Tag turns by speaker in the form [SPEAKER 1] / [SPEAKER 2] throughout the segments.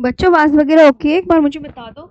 [SPEAKER 1] बच्चों आवाज वगैरह ओके है? एक बार मुझे बता दो।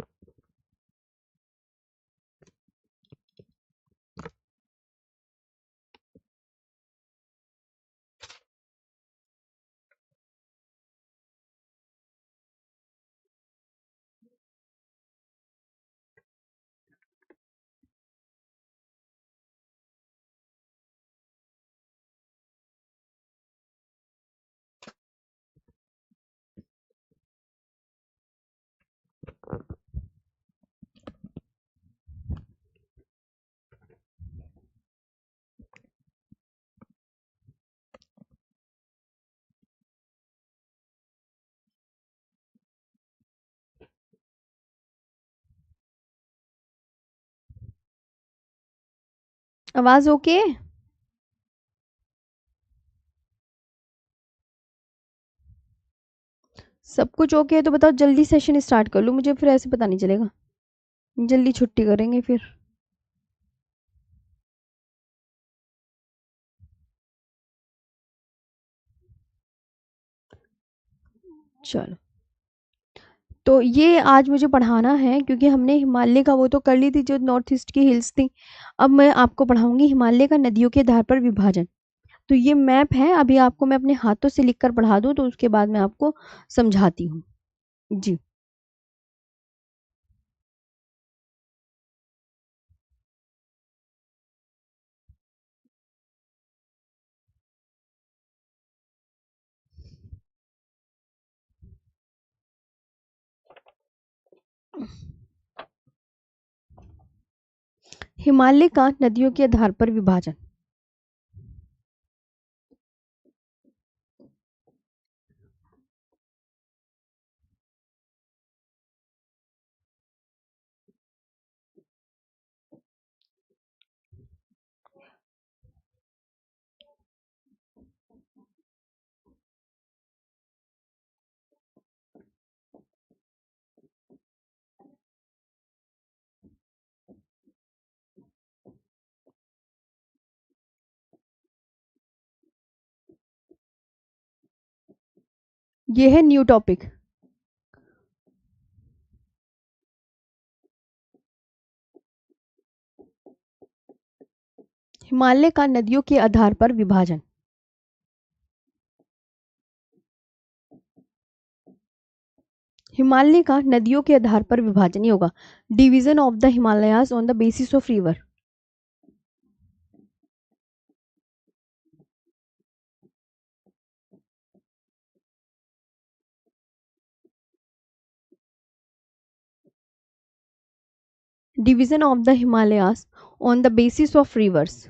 [SPEAKER 1] आवाज ओके है? सब कुछ ओके है तो बताओ, जल्दी सेशन स्टार्ट कर लूँ, मुझे फिर ऐसे पता नहीं चलेगा। जल्दी छुट्टी करेंगे फिर। चलो, तो ये आज मुझे पढ़ाना है क्योंकि हमने हिमालय का वो तो कर ली थी, जो नॉर्थ ईस्ट की हिल्स थी। अब मैं आपको पढ़ाऊंगी हिमालय का नदियों के आधार पर विभाजन। तो ये मैप है, अभी आपको मैं अपने हाथों से लिख कर पढ़ा दूँ तो उसके बाद मैं आपको समझाती हूँ। जी। हिमालय का नदियों के आधार पर विभाजन। ये है न्यू टॉपिक। हिमालय का नदियों के आधार पर विभाजन। हिमालय का नदियों के आधार पर विभाजन ही होगा। Division of the Himalayas on the basis of river. Division of the Himalayas on the basis of reverse.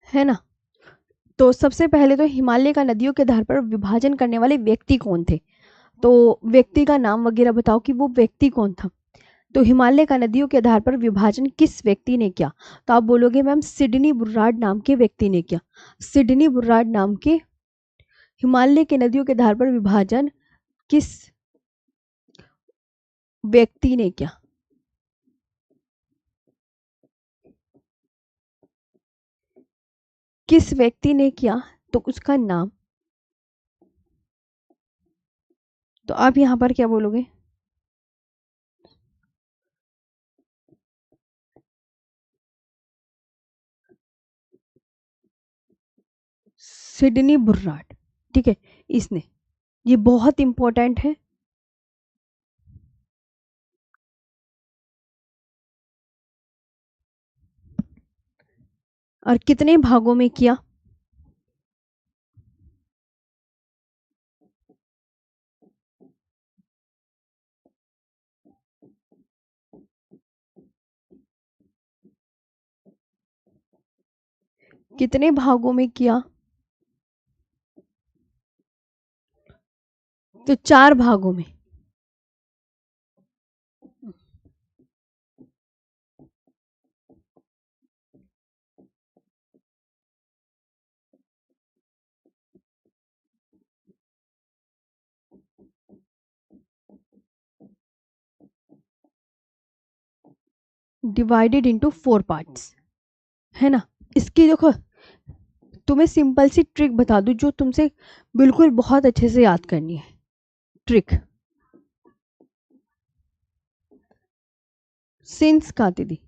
[SPEAKER 1] है ना? तो सबसे पहले तो हिमालय का नदियों के आधार पर विभाजन करने वाले व्यक्ति कौन थे? तो व्यक्ति का नाम वगैरह बताओ कि वो व्यक्ति कौन था। तो हिमालय का नदियों के आधार पर विभाजन किस व्यक्ति ने किया? तो आप बोलोगे मैम सिडनी बुर्राड नाम के व्यक्ति ने किया। सिडनी बुर्राड नाम के हिमालय के नदियों के आधार पर विभाजन किस व्यक्ति ने किया? किस व्यक्ति ने किया, तो उसका नाम। तो आप यहां पर क्या बोलोगे? सिडनी बुर्राड। ठीक है, इसने, ये बहुत इंपॉर्टेंट है। और कितने भागों में किया? कितने भागों में किया? तो 4 भागों में। डिवाइडेड इनटू 4 पार्ट्स, है ना। इसकी देखो, तुम्हें सिंपल सी ट्रिक बता दूं जो तुमसे बिल्कुल बहुत अच्छे से याद करनी है। ट्रिक, सिंस का दीदी,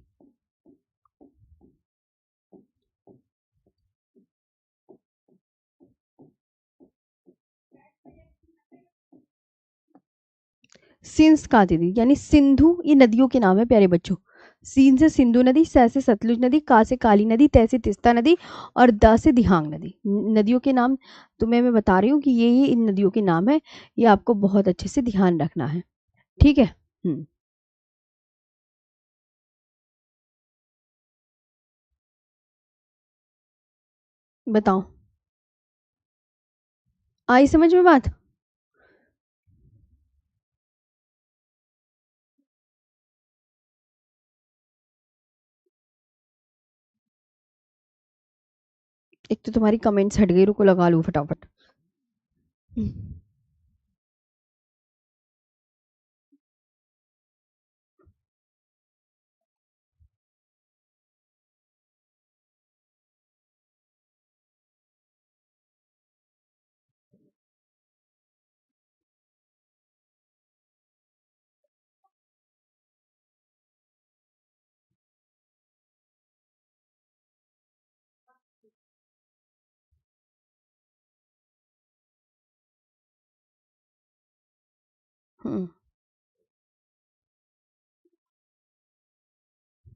[SPEAKER 1] सिंस का दीदी यानी सिंधु, ये नदियों के नाम है प्यारे बच्चों। सीन से सिंधु नदी, स से सतलुज नदी, का से काली नदी, तै से तिस्ता नदी और द से दिहांग नदी। नदियों के नाम तुम्हें मैं बता रही हूँ कि ये इन नदियों के नाम है। ये आपको बहुत अच्छे से ध्यान रखना है, ठीक है। बताओ, आई समझ में बात? एक तो तुम्हारी कमेंट्स हट गई, रुको लगा लूं फटाफट। हम्म। हम्म,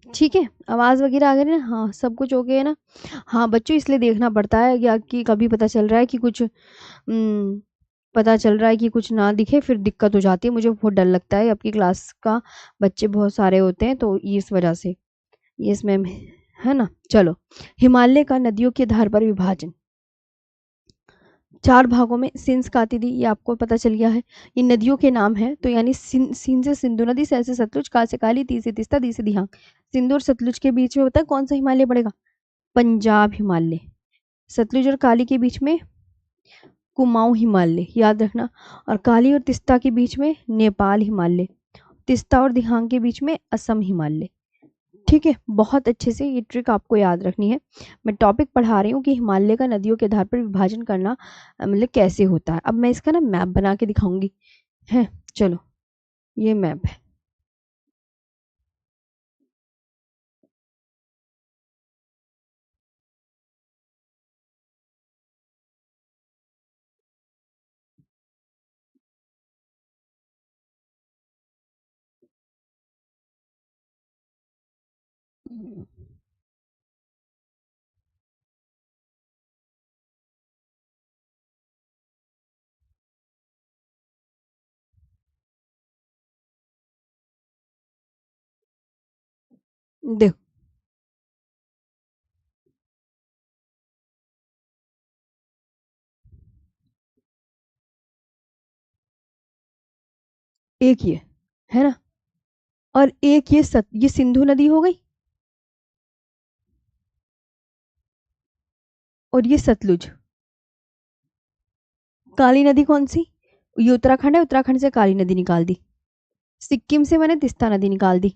[SPEAKER 1] ठीक है, आवाज वगैरह आ गई ना? हाँ, सब कुछ ओके है ना? हाँ बच्चों, इसलिए देखना पड़ता है या कि कभी पता चल रहा है कि कुछ पता चल रहा है कि कुछ ना दिखे, फिर दिक्कत हो जाती है। मुझे बहुत डर लगता है, आपकी क्लास का बच्चे बहुत सारे होते हैं तो इस वजह से। यस मैम, है ना। चलो, हिमालय का नदियों के आधार पर विभाजन 4 भागों में। सिंस काती दी, ये आपको पता चल गया है। ये नदियों के नाम है, तो यानी सिंध से सिंधु नदी, स से सतलुज, का से काली, ती से तिस्ता, दी से दिहांग। सिंधु और सतलुज के बीच में, बता कौन सा हिमालय पड़ेगा? पंजाब हिमालय। सतलुज और काली के बीच में कुमाऊं हिमालय, याद रखना। और काली और तिस्ता के बीच में नेपाल हिमालय। तिस्ता और दिहांग के बीच में असम हिमालय। ठीक है, बहुत अच्छे से ये ट्रिक आपको याद रखनी है। मैं टॉपिक पढ़ा रही हूँ कि हिमालय का नदियों के आधार पर विभाजन करना मतलब कैसे होता है। अब मैं इसका ना मैप बना के दिखाऊंगी, है। चलो, ये मैप है। देखो, एक ये है ना, और एक ये सिंधु नदी हो गई, और ये सतलुज। काली नदी कौन सी? ये उत्तराखंड है, उत्तराखंड से काली नदी निकाल दी। सिक्किम से मैंने तिस्ता नदी निकाल दी।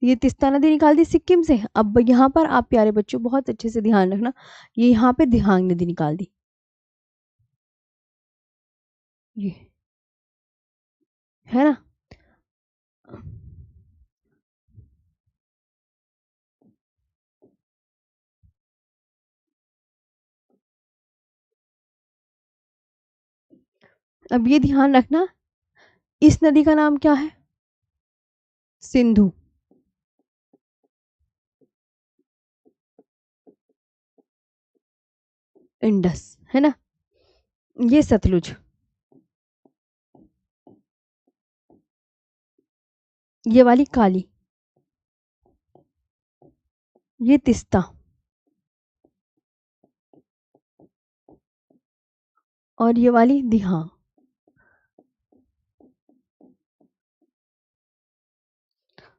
[SPEAKER 1] ये तिस्ता नदी निकाल दी सिक्किम से। अब यहाँ पर आप प्यारे बच्चों बहुत अच्छे से ध्यान रखना, ये यहाँ पे दिहांग नदी निकाल दी। ये है ना। अब ये ध्यान रखना, इस नदी का नाम क्या है? सिंधु। इंडस, है ना। ये सतलुज, ये वाली काली, ये तिस्ता, और ये वाली दिहांग।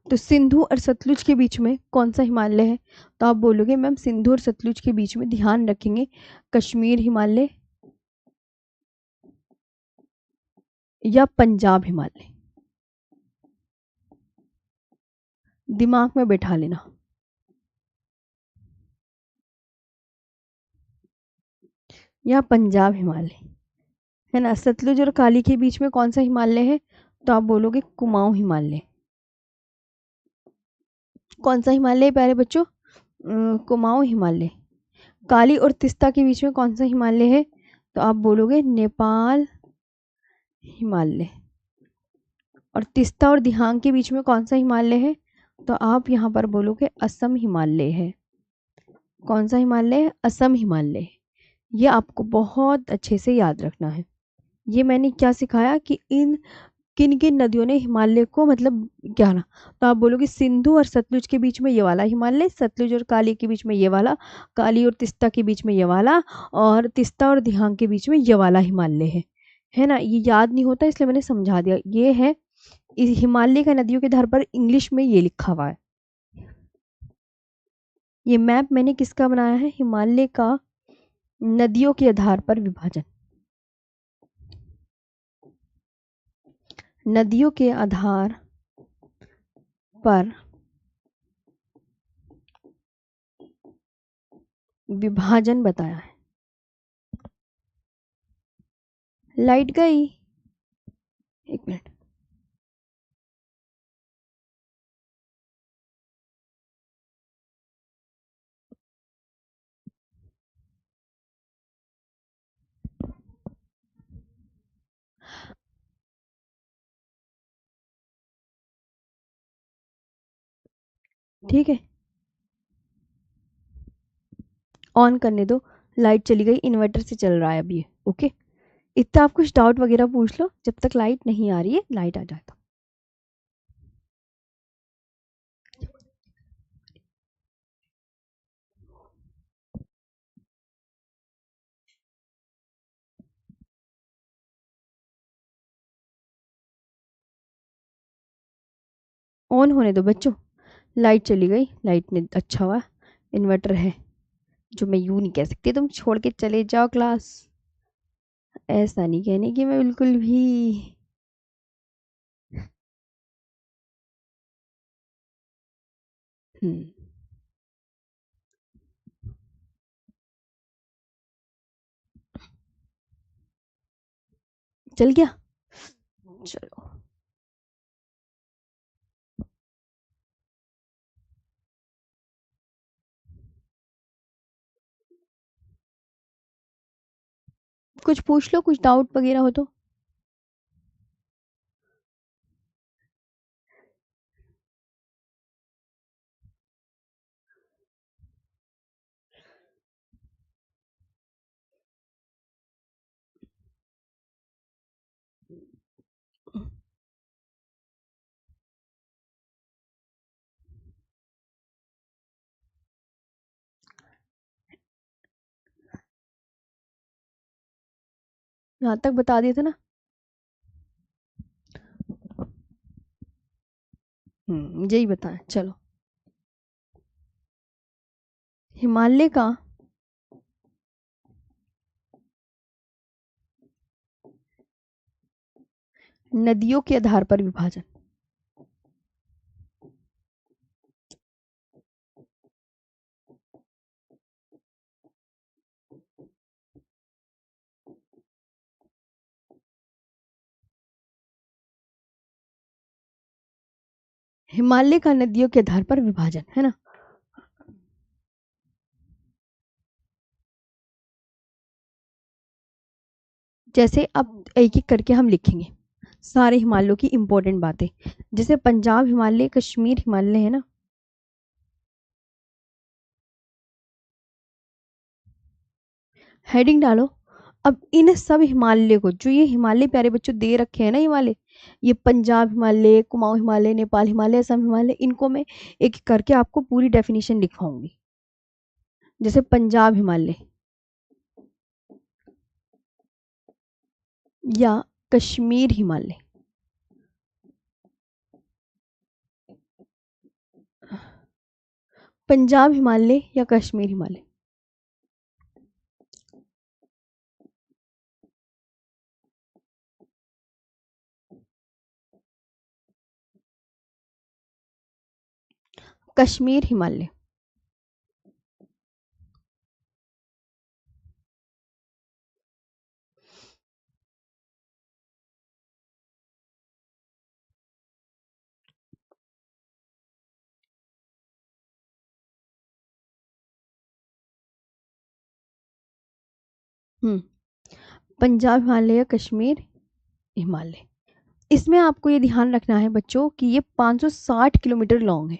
[SPEAKER 1] तो सिंधु और सतलुज के बीच में कौन सा हिमालय है? तो आप बोलोगे मैम सिंधु और सतलुज के बीच में, ध्यान रखेंगे, कश्मीर हिमालय या पंजाब हिमालय। दिमाग में बैठा लेना। या पंजाब हिमालय, है ना। सतलुज और काली के बीच में कौन सा हिमालय है? तो आप बोलोगे कुमाऊं हिमालय। कौन सा हिमालय प्यारे बच्चों? कुमाऊं हिमालय। काली और तिस्ता के बीच में कौन सा हिमालय है? तो आप बोलोगे नेपाल हिमालय। और तिस्ता और दिहांग के बीच में कौन सा हिमालय है? तो आप यहाँ पर बोलोगे असम हिमालय है। कौन सा हिमालय है? असम हिमालय। ये आपको बहुत अच्छे से याद रखना है। ये मैंने क्या सिखाया कि इन किन किन नदियों ने हिमालय को मतलब क्या ना। तो आप बोलोगे सिंधु और सतलुज के बीच में ये वाला हिमालय, सतलुज और काली के बीच में ये वाला, काली और तिस्ता के बीच में ये वाला, और तिस्ता और दिहांग के बीच में ये वाला हिमालय है ना। ये याद नहीं होता इसलिए मैंने समझा दिया। ये है इस हिमालय का नदियों के आधार पर इंग्लिश में ये लिखा हुआ है। ये मैप मैंने किसका बनाया है? हिमालय का नदियों के आधार पर विभाजन। नदियों के आधार पर विभाजन बताया है। लाइट गई, एक मिनट। ठीक है, ऑन करने दो। लाइट चली गई, इन्वर्टर से चल रहा है अभी ये। ओके, इतना आप कुछ डाउट वगैरह पूछ लो जब तक लाइट नहीं आ रही है। लाइट आ जाए तो ऑन होने दो बच्चों। लाइट चली गई, लाइट ने अच्छा हुआ इन्वर्टर है, जो मैं यूं नहीं कह सकती तुम छोड़ के चले जाओ क्लास। ऐसा नहीं कहने की मैं बिल्कुल भी। हम्म, चल गया। चलो, कुछ पूछ लो, कुछ डाउट वगैरह हो तो। यहाँ तक बता दिए थे ना। यही बताएं। चलो, हिमालय का नदियों के आधार पर विभाजन। हिमालय का नदियों के आधार पर विभाजन, है ना। जैसे अब एक एक करके हम लिखेंगे सारे हिमालयों की इंपॉर्टेंट बातें। जैसे पंजाब हिमालय, कश्मीर हिमालय, है ना। हेडिंग डालो। अब इन सब हिमालय को, जो ये हिमालय प्यारे बच्चों दे रखे हैं ना, हिमालय, ये पंजाब हिमालय, कुमाऊं हिमालय, नेपाल हिमालय, असम हिमालय, इनको मैं एक एक करके आपको पूरी डेफिनेशन लिखवाऊंगी। जैसे पंजाब हिमालय या कश्मीर हिमालय। पंजाब हिमालय या कश्मीर हिमालय। कश्मीर हिमालय। हम्म पंजाब हिमालय, कश्मीर हिमालय। इसमें आपको ये ध्यान रखना है बच्चों कि ये 560 किलोमीटर लॉन्ग है।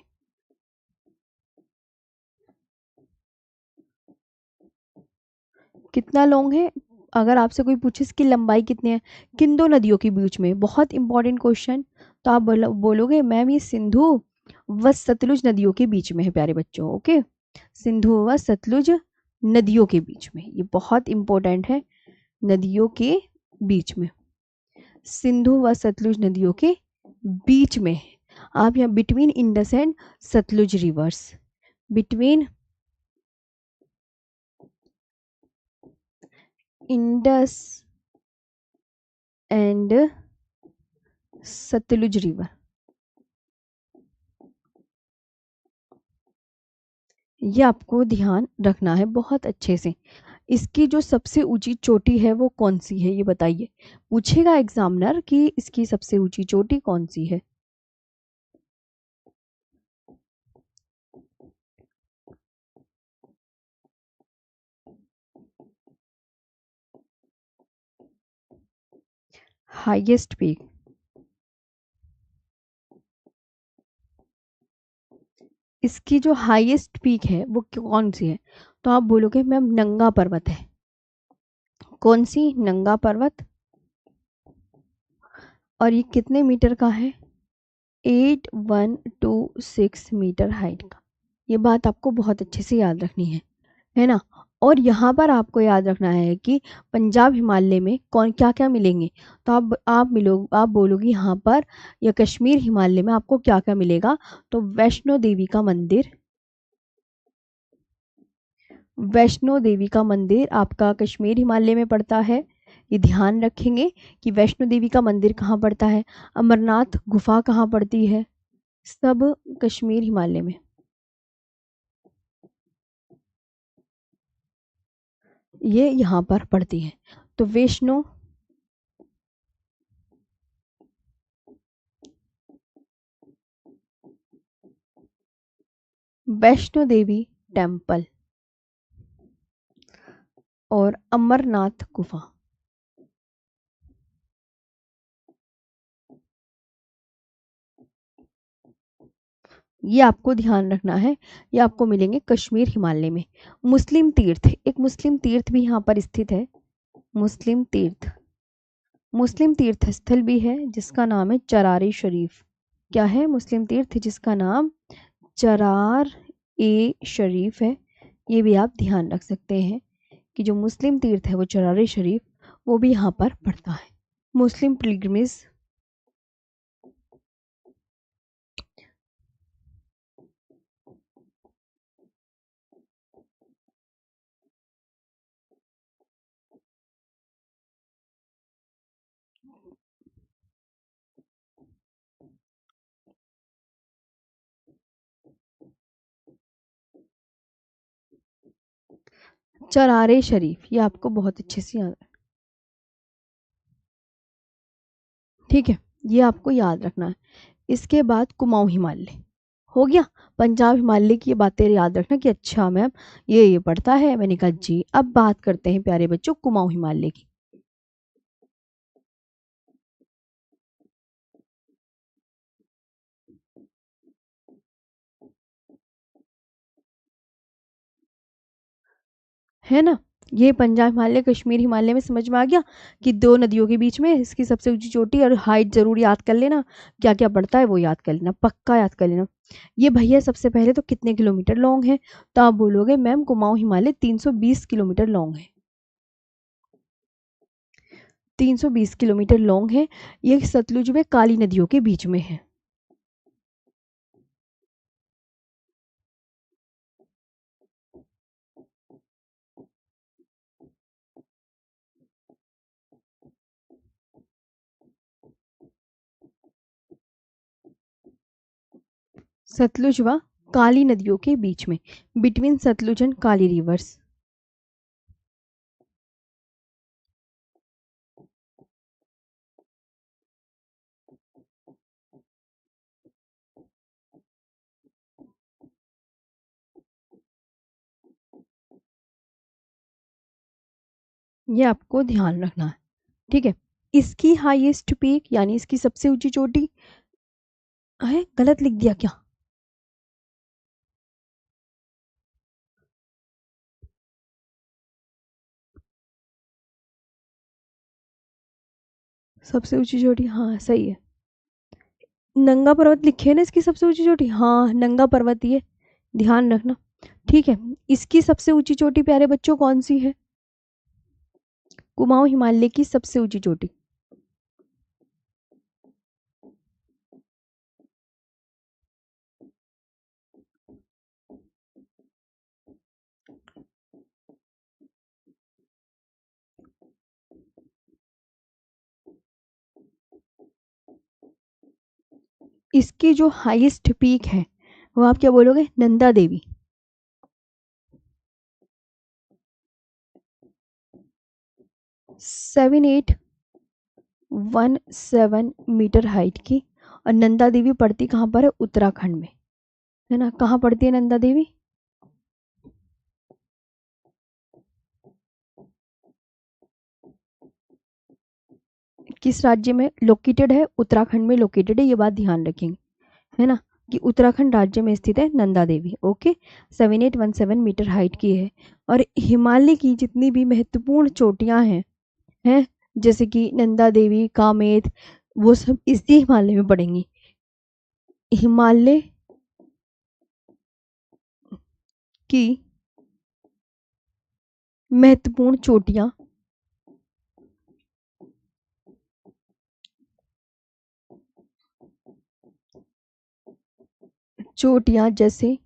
[SPEAKER 1] कितना लॉन्ग है? अगर आपसे कोई पूछे इसकी लंबाई कितनी है किन दो नदियों के बीच में, बहुत इंपॉर्टेंट क्वेश्चन, तो आप बोलोगे मैम ये सिंधु व सतलुज नदियों के बीच में है प्यारे बच्चों। ओके, सिंधु व सतलुज नदियों के बीच में, ये बहुत इंपॉर्टेंट है, नदियों के बीच में, सिंधु व सतलुज नदियों के बीच में। आप यहाँ between Indus and Sutlej rivers, between Indus and Sutlej river, ये आपको ध्यान रखना है बहुत अच्छे से। इसकी जो सबसे ऊंची चोटी है वो कौन सी है ये बताइए, पूछेगा एग्जामिनर कि इसकी सबसे ऊंची चोटी कौन सी है। हाईएस्ट पीक, इसकी जो हाईएस्ट पीक है वो कौन सी है, तो आप बोलोगे मैम नंगा पर्वत है। कौन सी? नंगा पर्वत। और ये कितने मीटर का है? 8126 मीटर हाइट का। ये बात आपको बहुत अच्छे से याद रखनी है ना। और यहाँ पर आपको याद रखना है कि पंजाब हिमालय में कौन क्या क्या मिलेंगे, तो आप बोलोगे यहाँ पर, या कश्मीर हिमालय में आपको क्या क्या मिलेगा, तो वैष्णो देवी का मंदिर, वैष्णो देवी का मंदिर आपका कश्मीर हिमालय में पड़ता है। ये ध्यान रखेंगे कि वैष्णो देवी का मंदिर कहाँ पड़ता है, अमरनाथ गुफा कहाँ पड़ती है, सब कश्मीर हिमालय में। ये यहाँ पर पड़ती है। तो वैष्णो देवी टेम्पल और अमरनाथ गुफा, ये आपको ध्यान रखना है। ये आपको मिलेंगे कश्मीर हिमालय में। मुस्लिम तीर्थ, एक मुस्लिम तीर्थ भी यहाँ पर स्थित है, मुस्लिम तीर्थ, मुस्लिम तीर्थ स्थल भी है जिसका नाम है चरार शरीफ। क्या है? मुस्लिम तीर्थ जिसका नाम चरार ए शरीफ है। ये भी आप ध्यान रख सकते हैं कि जो मुस्लिम तीर्थ है वो चरार शरीफ, वो भी यहाँ पर पड़ता है। मुस्लिम पिलग्रिमेज, चरारे शरीफ, ये आपको बहुत अच्छे से याद, ठीक है, ये आपको याद रखना है। इसके बाद कुमाऊं हिमालय हो गया। पंजाब हिमालय की ये बातें याद रखना कि अच्छा मैम ये पढ़ता है, मैंने कहा जी। अब बात करते हैं प्यारे बच्चों कुमाऊं हिमालय की। है ना, ये पंजाब हिमालय कश्मीर हिमालय में समझ में आ गया कि दो नदियों के बीच में इसकी सबसे ऊंची चोटी, और हाइट जरूर याद कर लेना, क्या क्या पड़ता है वो याद कर लेना, पक्का याद कर लेना। ये भैया सबसे पहले तो कितने किलोमीटर लॉन्ग है, तो आप बोलोगे ma'am Kumaon Himalaya 320 kilometre long है, 320 किलोमीटर लॉन्ग है। ये सतलुज व काली नदियों के बीच में है। सतलुज व काली नदियों के बीच में, between Sutlej and Kali rivers. ये आपको ध्यान रखना है, ठीक है। इसकी हाईएस्ट पीक यानी इसकी सबसे ऊंची चोटी है, गलत लिख दिया क्या? सबसे ऊंची चोटी, हाँ सही है। नंगा पर्वत लिखे है ना इसकी सबसे ऊंची चोटी, हाँ नंगा पर्वत, ये ध्यान रखना, ठीक है। इसकी सबसे ऊंची चोटी प्यारे बच्चों कौन सी है? कुमाऊं हिमालय की सबसे ऊंची चोटी। इसकी जो हाईएस्ट पीक है वो आप क्या बोलोगे? नंदा देवी। 7817 मीटर हाइट की। और नंदा देवी पड़ती कहाँ पर है? उत्तराखंड में, है ना। कहाँ पड़ती है नंदा देवी? किस राज्य में लोकेटेड है? उत्तराखंड में लोकेटेड है, ये बात ध्यान रखेंगे, है ना, कि उत्तराखंड राज्य में स्थित है Nanda Devi. Okay, 7817 metre height की है। और हिमालय की जितनी भी महत्वपूर्ण चोटियां हैं जैसे कि नंदा देवी, कामेत, वो सब इसी हिमालय में पड़ेंगी। हिमालय की महत्वपूर्ण चोटियां चोटियां जैसे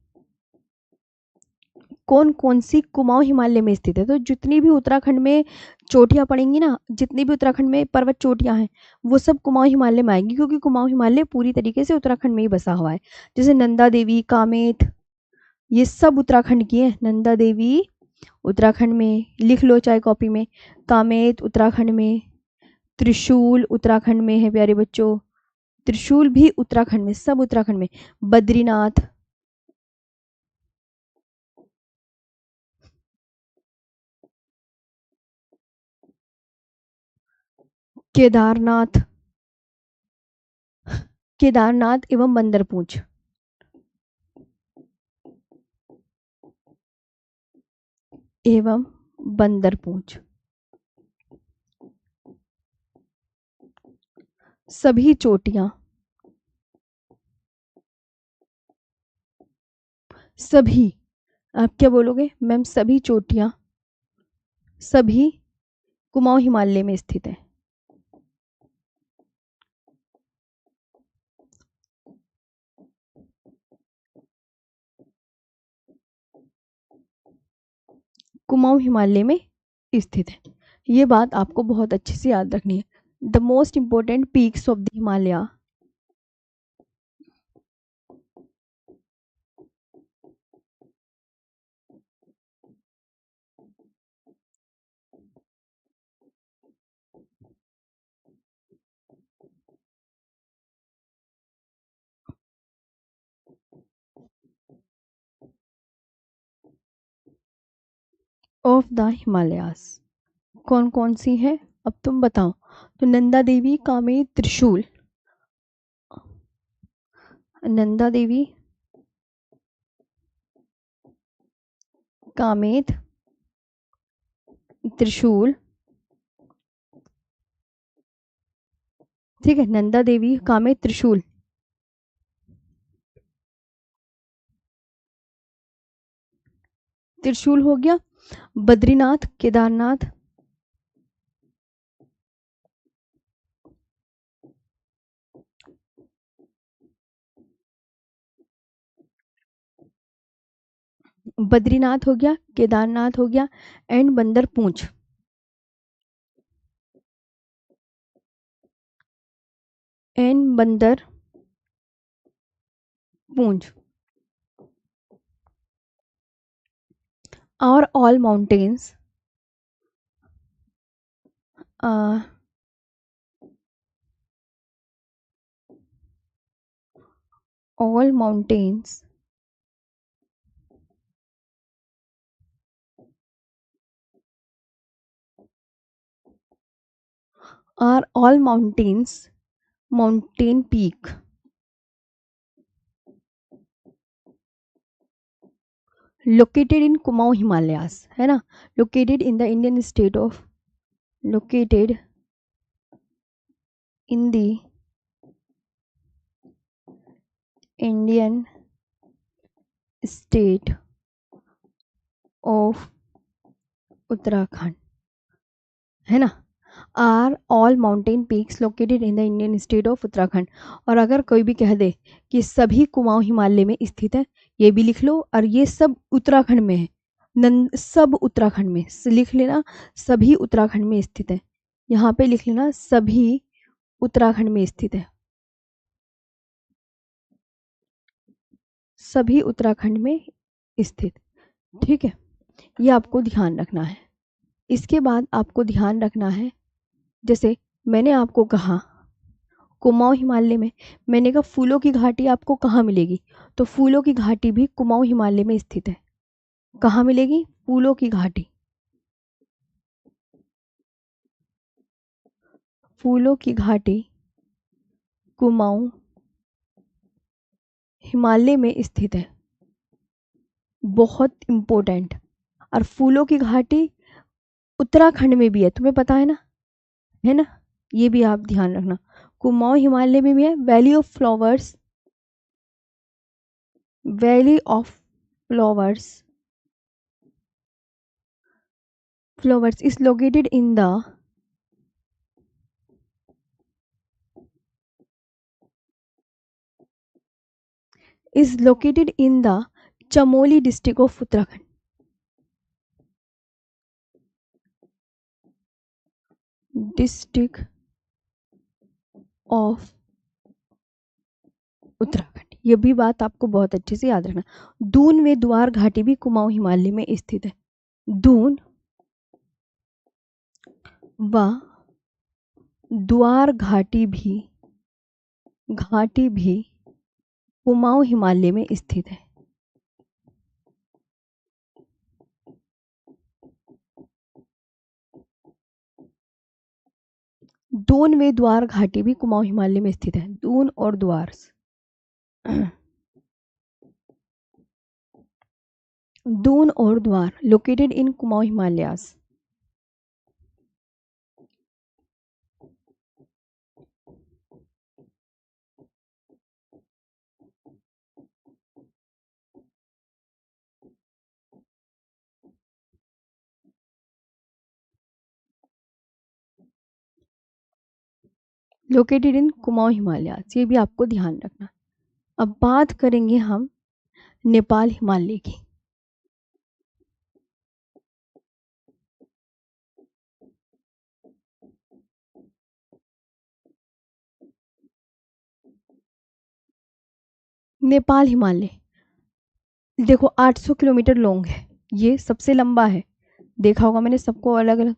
[SPEAKER 1] कौन कौन सी कुमाऊं हिमालय में स्थित है? तो जितनी भी उत्तराखंड में चोटियां पड़ेंगी ना, जितनी भी उत्तराखंड में पर्वत चोटियां हैं, वो सब कुमाऊं हिमालय में आएंगी, क्योंकि कुमाऊं हिमालय पूरी तरीके से उत्तराखंड में ही बसा हुआ है। जैसे नंदा देवी, कामेत, ये सब उत्तराखंड की है। नंदा देवी उत्तराखंड में, लिख लो चाहे कॉपी में। कामेत उत्तराखंड में, त्रिशूल उत्तराखंड में है प्यारे बच्चों, त्रिशूल भी उत्तराखंड में, सब उत्तराखंड में। बद्रीनाथ, केदारनाथ, केदारनाथ एवं बंदरपूंछ, एवं बंदरपूंछ, सभी चोटियां, सभी, आप क्या बोलोगे मैम? सभी चोटियां, सभी कुमाऊं हिमालय में स्थित है। कुमाऊं हिमालय में स्थित है। ये बात आपको बहुत अच्छे से याद रखनी है। The most important peaks of the Himalaya. Of the Himalayas कौन कौन सी है? अब तुम बताओ। तो नंदा देवी, कामेत, त्रिशूल, नंदा देवी, कामेत, त्रिशूल, ठीक है। नंदा देवी, कामेत, त्रिशूल, त्रिशूल हो गया। बद्रीनाथ, केदारनाथ, बद्रीनाथ हो गया, केदारनाथ हो गया, and Bandarpunch, and Bandarpunch, Are all mountains uh, all mountains are all mountains mountain peak located in Kumaon Himalayas, है ना? Located in the Indian state of located in the Indian state of Uttarakhand, है ना? Are all mountain peaks located in the Indian state of Uttarakhand. और अगर कोई भी कह दे कि सभी कुमाऊं हिमालय में स्थित है, ये भी लिख लो, और ये सब उत्तराखंड में है, सब उत्तराखंड में लिख लेना, सभी उत्तराखंड में स्थित है। यहाँ पे लिख लेना सभी उत्तराखंड में स्थित है, सभी उत्तराखंड में स्थित। ठीक है, ये आपको ध्यान रखना है। इसके बाद आपको ध्यान रखना है, जैसे मैंने आपको कहा कुमाऊं हिमालय में, मैंने कहा फूलों की घाटी आपको कहाँ मिलेगी, तो फूलों की घाटी भी कुमाऊं हिमालय में स्थित है। कहाँ मिलेगी फूलों की घाटी? फूलों की घाटी कुमाऊं हिमालय में स्थित है, बहुत इंपॉर्टेंट। और फूलों की घाटी उत्तराखंड में भी है, तुम्हें पता है ना? ये भी आप ध्यान रखना, कुमाऊं हिमालय में भी है। Valley of flowers, valley of flowers, flowers is located in the Chamoli district of Uttarakhand. District of Uttarakhand, ये भी बात आपको बहुत अच्छे से याद रखना। दून व द्वार घाटी भी कुमाऊं हिमालय में स्थित है। दून व द्वार घाटी भी कुमाऊं हिमालय में स्थित है। दून व द्वार घाटी भी कुमाऊं हिमालय में स्थित है। दून और द्वार, दून और द्वार located in Kumaon Himalayas. Located in Kumaon Himalayas, ये भी आपको ध्यान रखना। अब बात करेंगे हम नेपाल हिमालय की। नेपाल हिमालय देखो 800 किलोमीटर लॉन्ग है, ये सबसे लंबा है, देखा होगा मैंने सबको अलग अलग।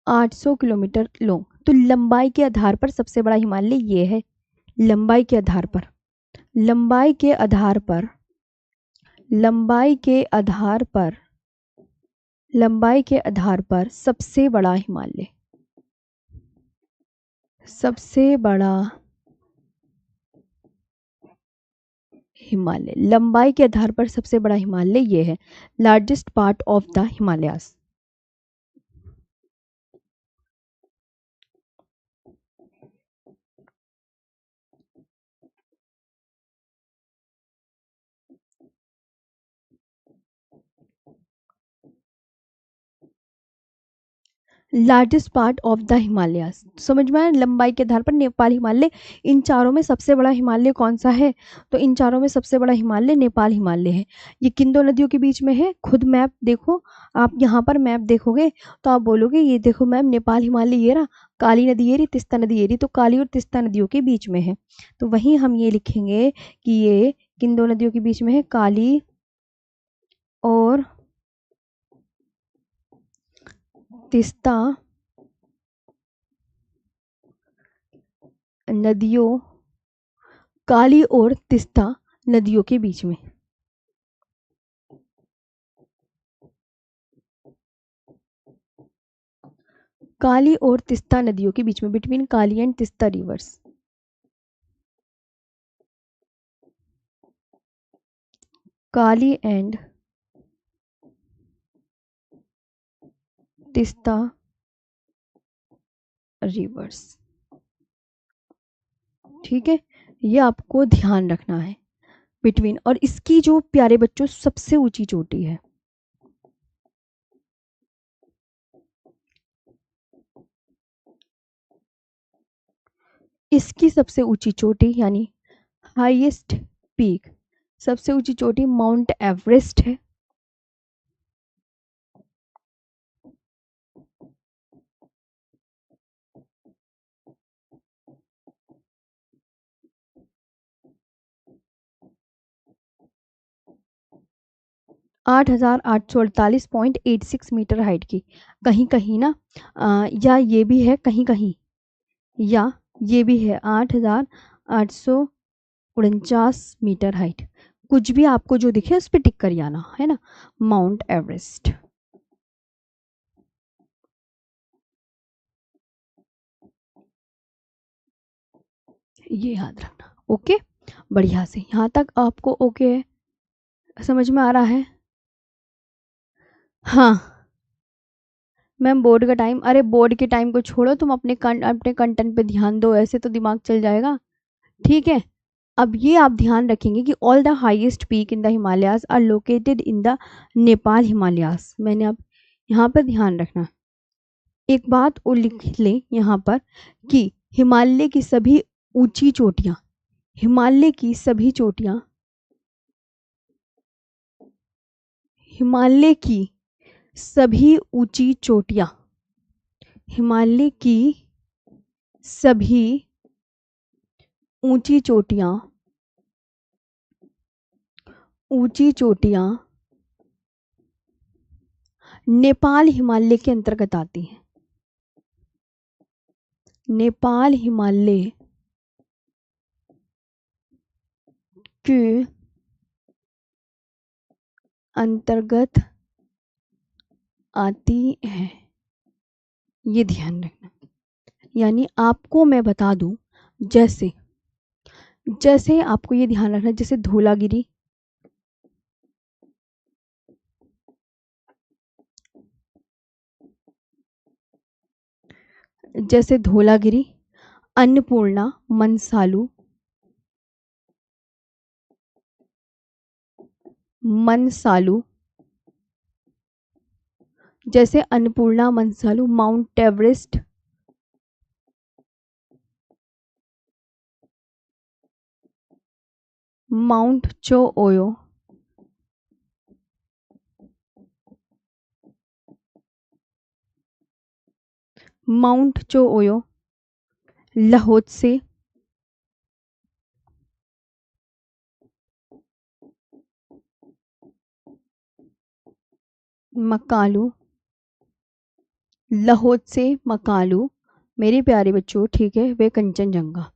[SPEAKER 1] 800 किलोमीटर लॉन्ग, तो लंबाई के आधार पर सबसे बड़ा हिमालय ये है। लंबाई के आधार पर, लंबाई के आधार पर, लंबाई के आधार पर, लंबाई के आधार पर सबसे बड़ा हिमालय, सबसे बड़ा हिमालय, लंबाई के आधार पर सबसे बड़ा हिमालय ये है। Largest part of the Himalayas. Largest part of the Himalayas, समझ में आया? लंबाई के आधार पर नेपाल हिमालय। इन चारों में सबसे बड़ा हिमालय कौन सा है? तो इन चारों में सबसे बड़ा हिमालय नेपाल हिमालय है। ये किन दो नदियों के बीच में है? खुद मैप देखो, आप यहाँ पर मैप देखोगे तो आप बोलोगे ये देखो मैम, नेपाल हिमालय ये रहा, काली नदी ये रही, तिस्ता नदी ये रही, तो काली और तिस्ता नदियों के बीच में है। तो वहीं हम ये लिखेंगे कि ये किन दो नदियों के बीच में है? काली और तीस्ता नदियों, काली और तीस्ता नदियों के बीच में। काली और तीस्ता नदियों के बीच में, between Kali and Teesta reverse. Kali and Teesta reverse. ठीक है, ये आपको ध्यान रखना है, बिटवीन। और इसकी जो प्यारे बच्चों सबसे ऊंची चोटी है, इसकी सबसे ऊंची चोटी यानी हाईएस्ट पीक, सबसे ऊंची चोटी माउंट एवरेस्ट है। आठ हजार 848.86 मीटर हाइट की। कहीं कहीं ना या ये भी है कहीं कहीं, या ये भी है 8,849 मीटर हाइट। कुछ भी आपको जो दिखे उस पर टिक कर आना है ना। Mount Everest. ये याद रखना। ओके, बढ़िया से यहाँ तक आपको ओके है, समझ में आ रहा है? हाँ मैम, बोर्ड का टाइम, अरे बोर्ड के टाइम को छोड़ो, तुम अपने कंटेंट पे ध्यान दो, ऐसे तो दिमाग चल जाएगा। ठीक है, अब ये आप ध्यान रखेंगे कि all the highest peak in the Himalayas are located in the Nepal Himalayas. मैंने अब यहाँ पर ध्यान रखना, एक बात और लिख ले यहाँ पर कि हिमालय की सभी ऊंची चोटियां, हिमालय की सभी चोटियां, हिमालय की सभी ऊंची चोटियां, हिमालय की सभी ऊंची चोटियां, ऊंची चोटियां नेपाल हिमालय के अंतर्गत आती हैं। नेपाल हिमालय के अंतर्गत आती है, ये ध्यान रखना। यानी आपको मैं बता दूं, जैसे जैसे आपको ये ध्यान रखना, जैसे धौलागिरी, जैसे धौलागिरी, अन्नपूर्णा, मनसालू, मनसालू, जैसे अन्नपूर्णा, मनसालू, माउंट एवरेस्ट, माउंट चो ओयो, माउंट चो ओयो, लहोत्से, मकालू, लहोत्से, मकालू, मेरे प्यारे बच्चों ठीक है, वे कंचनजंगा।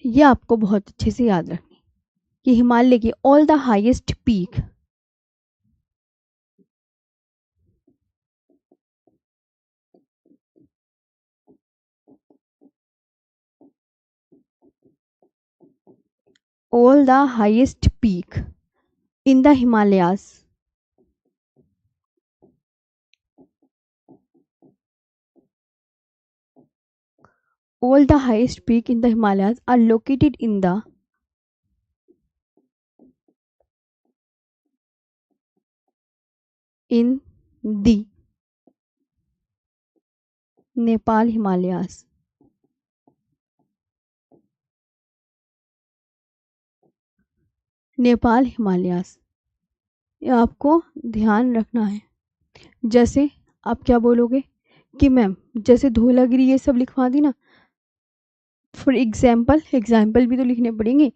[SPEAKER 1] ये आपको बहुत अच्छे से याद रखनी कि हिमालय की all the highest peak, all the highest peak in the Himalayas all the highest peak in the Himalayas are located in the Nepal Himalayas. Nepal Himalayas, ये आपको ध्यान रखना है। जैसे आप क्या बोलोगे कि मैम जैसे धौलागिरी ये सब लिखवा दी ना, फॉर एग्जाम्पल, एग्जाम्पल भी तो लिखने पड़ेंगे।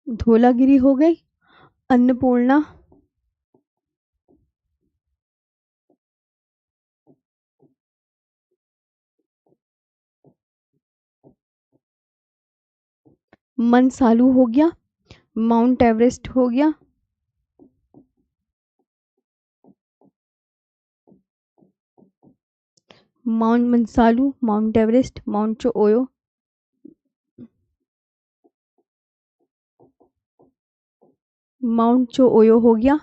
[SPEAKER 1] धौलागिरी हो गई, अन्नपूर्णा, मनसालू हो गया, माउंट एवरेस्ट हो गया, माउंट मनसालू, माउंट एवरेस्ट, माउंट चो ओयो, माउंट चो ओयो हो गया,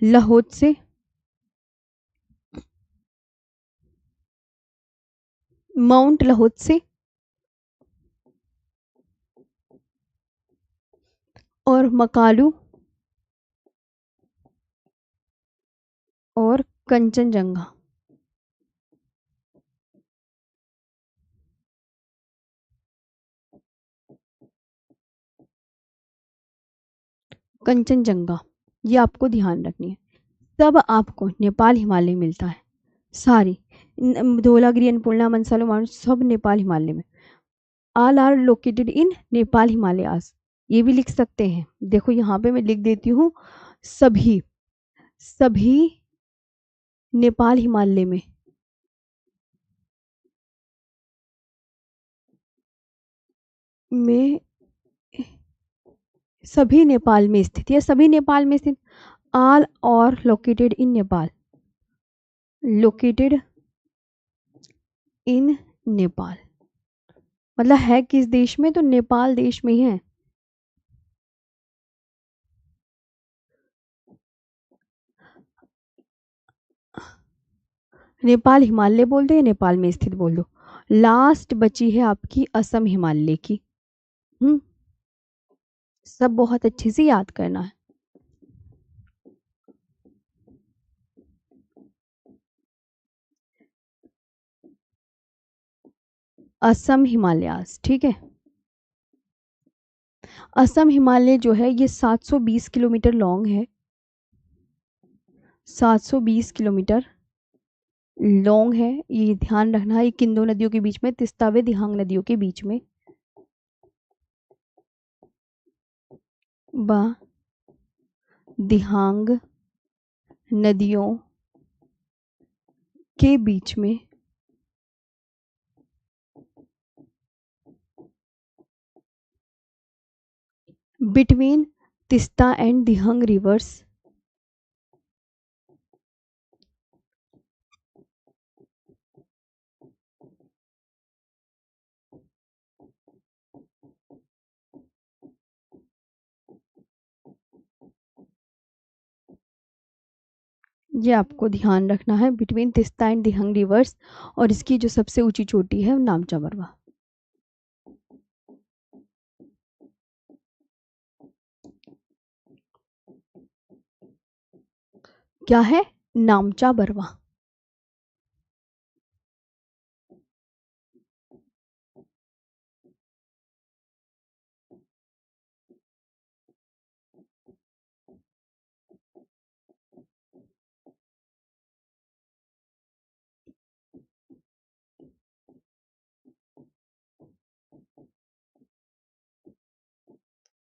[SPEAKER 1] लाहौत्से, माउंट लाहौत्से, और मकालू, और कंचनजंगा। कंचनजंगा, ये आपको ध्यान रखनी है। तब आपको नेपाल हिमालय मिलता है, सारी धौलागिरी, अन्नपूर्णा, मनसालू माउंट सब नेपाल हिमालय में। All are located in Nepal Himalayas, ये भी लिख सकते हैं। देखो यहाँ पे मैं लिख देती हूँ, सभी सभी नेपाल हिमालय में सभी नेपाल में स्थित, या सभी नेपाल में स्थित, ऑल और located in Nepal, located in Nepal, मतलब है किस देश में, तो नेपाल देश में ही है। नेपाल हिमालय बोल दो या नेपाल में स्थित बोल दो। लास्ट बची है आपकी असम हिमालय की। सब बहुत अच्छे से याद करना है। असम हिमालयास, ठीक है। असम हिमालय जो है ये 720 किलोमीटर लॉन्ग है, 720 किलोमीटर लॉन्ग है। ये ध्यान रखना है, ये किन दो नदियों के बीच में, तिस्ता व दिहांग नदियों के बीच में, व दिहांग नदियों के बीच में between Teesta and Dihang reverse, ये आपको ध्यान रखना है, between Teesta and Dihang reverse. और इसकी जो सबसे ऊंची चोटी है नामचा बरवा। क्या है, नामचा बरवा।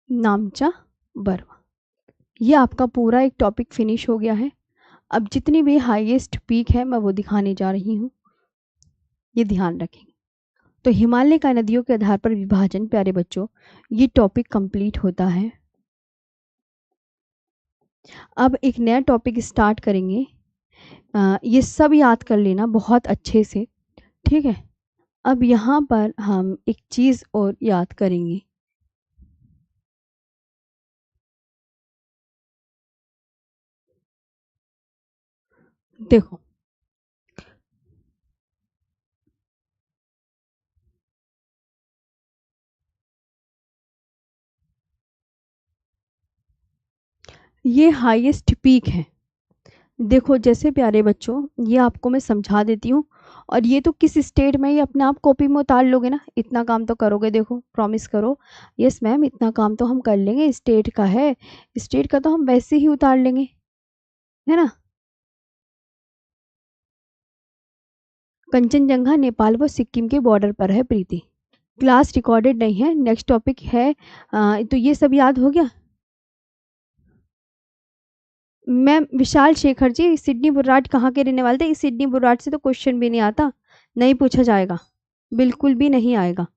[SPEAKER 1] नामचा बरवा। ये आपका पूरा एक टॉपिक फिनिश हो गया है। अब जितनी भी हाईएस्ट पीक है मैं वो दिखाने जा रही हूँ, ये ध्यान रखेंगे। तो हिमालय का नदियों के आधार पर विभाजन, प्यारे बच्चों, ये टॉपिक कंप्लीट होता है। अब एक नया टॉपिक स्टार्ट करेंगे। ये सब याद कर लेना बहुत अच्छे से, ठीक है। अब यहाँ पर हम एक चीज़ और याद करेंगे। देखो, ये हाईएस्ट पीक है। देखो जैसे प्यारे बच्चों, ये आपको मैं समझा देती हूँ। और ये तो किस स्टेट में, ये अपने आप कॉपी में उतार लोगे ना, इतना काम तो करोगे। देखो प्रॉमिस करो, यस मैम इतना काम तो हम कर लेंगे, स्टेट का है, स्टेट का तो हम वैसे ही उतार लेंगे, है ना। कंचनजंगा नेपाल व सिक्किम के बॉर्डर पर है प्रीति। क्लास रिकॉर्डेड नहीं है। नेक्स्ट टॉपिक है तो ये सब याद हो गया। मैम विशाल शेखर जी सिडनी बुर्राट कहाँ के रहने वाले थे? इस सिडनी बुर्राट से तो क्वेश्चन भी नहीं आता, नहीं पूछा जाएगा, बिल्कुल भी नहीं आएगा।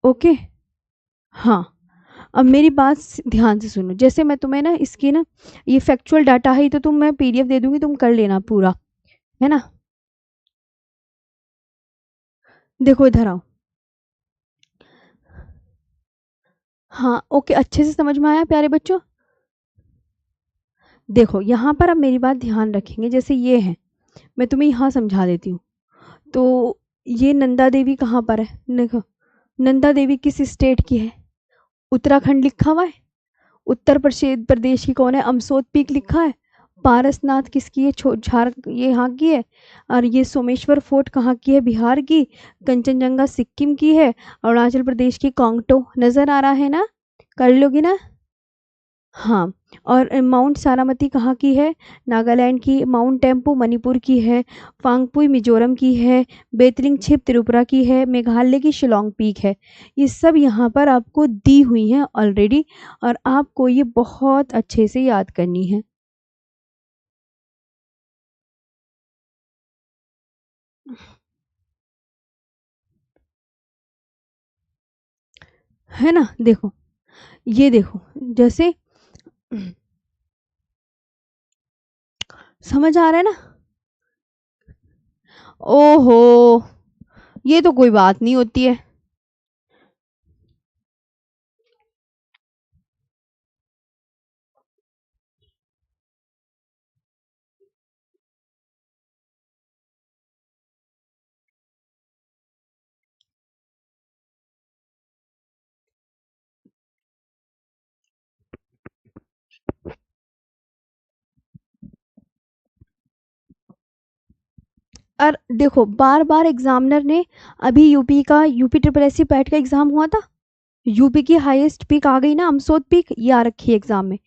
[SPEAKER 1] ओके हाँ, अब मेरी बात ध्यान से सुनो। जैसे मैं तुम्हें ना इसकी ना ये फैक्चुअल डाटा है तो मैं पीडीएफ दे दूंगी, तुम कर लेना पूरा, है ना। देखो इधर आओ। हाँ ओके, अच्छे से समझ में आया प्यारे बच्चों? देखो यहाँ पर अब मेरी बात ध्यान रखेंगे। जैसे ये है, मैं तुम्हें यहाँ समझा देती हूँ। तो ये नंदा देवी कहाँ पर है? देखो नंदा देवी किस स्टेट की है? उत्तराखंड लिखा हुआ है। उत्तर प्रदेश की कौन है? अमसोद पीक लिखा है। पारसनाथ किसकी है? ये यहाँ की है। और ये सोमेश्वर फोर्ट कहाँ की है? बिहार की। कंचनजंगा सिक्किम की है। अरुणाचल प्रदेश की कांगटो। नज़र आ रहा है ना? कर लोगी ना? हाँ। और माउंट सारामती कहाँ की है? नागालैंड की। माउंट टेम्पू मणिपुर की है। फांगपुई मिजोरम की है। बेतलिंग छिप त्रिपुरा की है। मेघालय की शिलोंग पीक है। ये सब यहाँ पर आपको दी हुई हैं ऑलरेडी, और आपको ये बहुत अच्छे से याद करनी है ना। देखो ये देखो, जैसे समझ आ रहा है ना? ओहो, ये तो कोई बात नहीं होती है। और देखो बार बार एग्जामिनर ने, अभी यूपी का UP triple S C PET का एग्जाम हुआ था, यूपी की हाईएस्ट पीक आ गई ना, अमसोद पीक, ये आ रखी है एग्जाम में।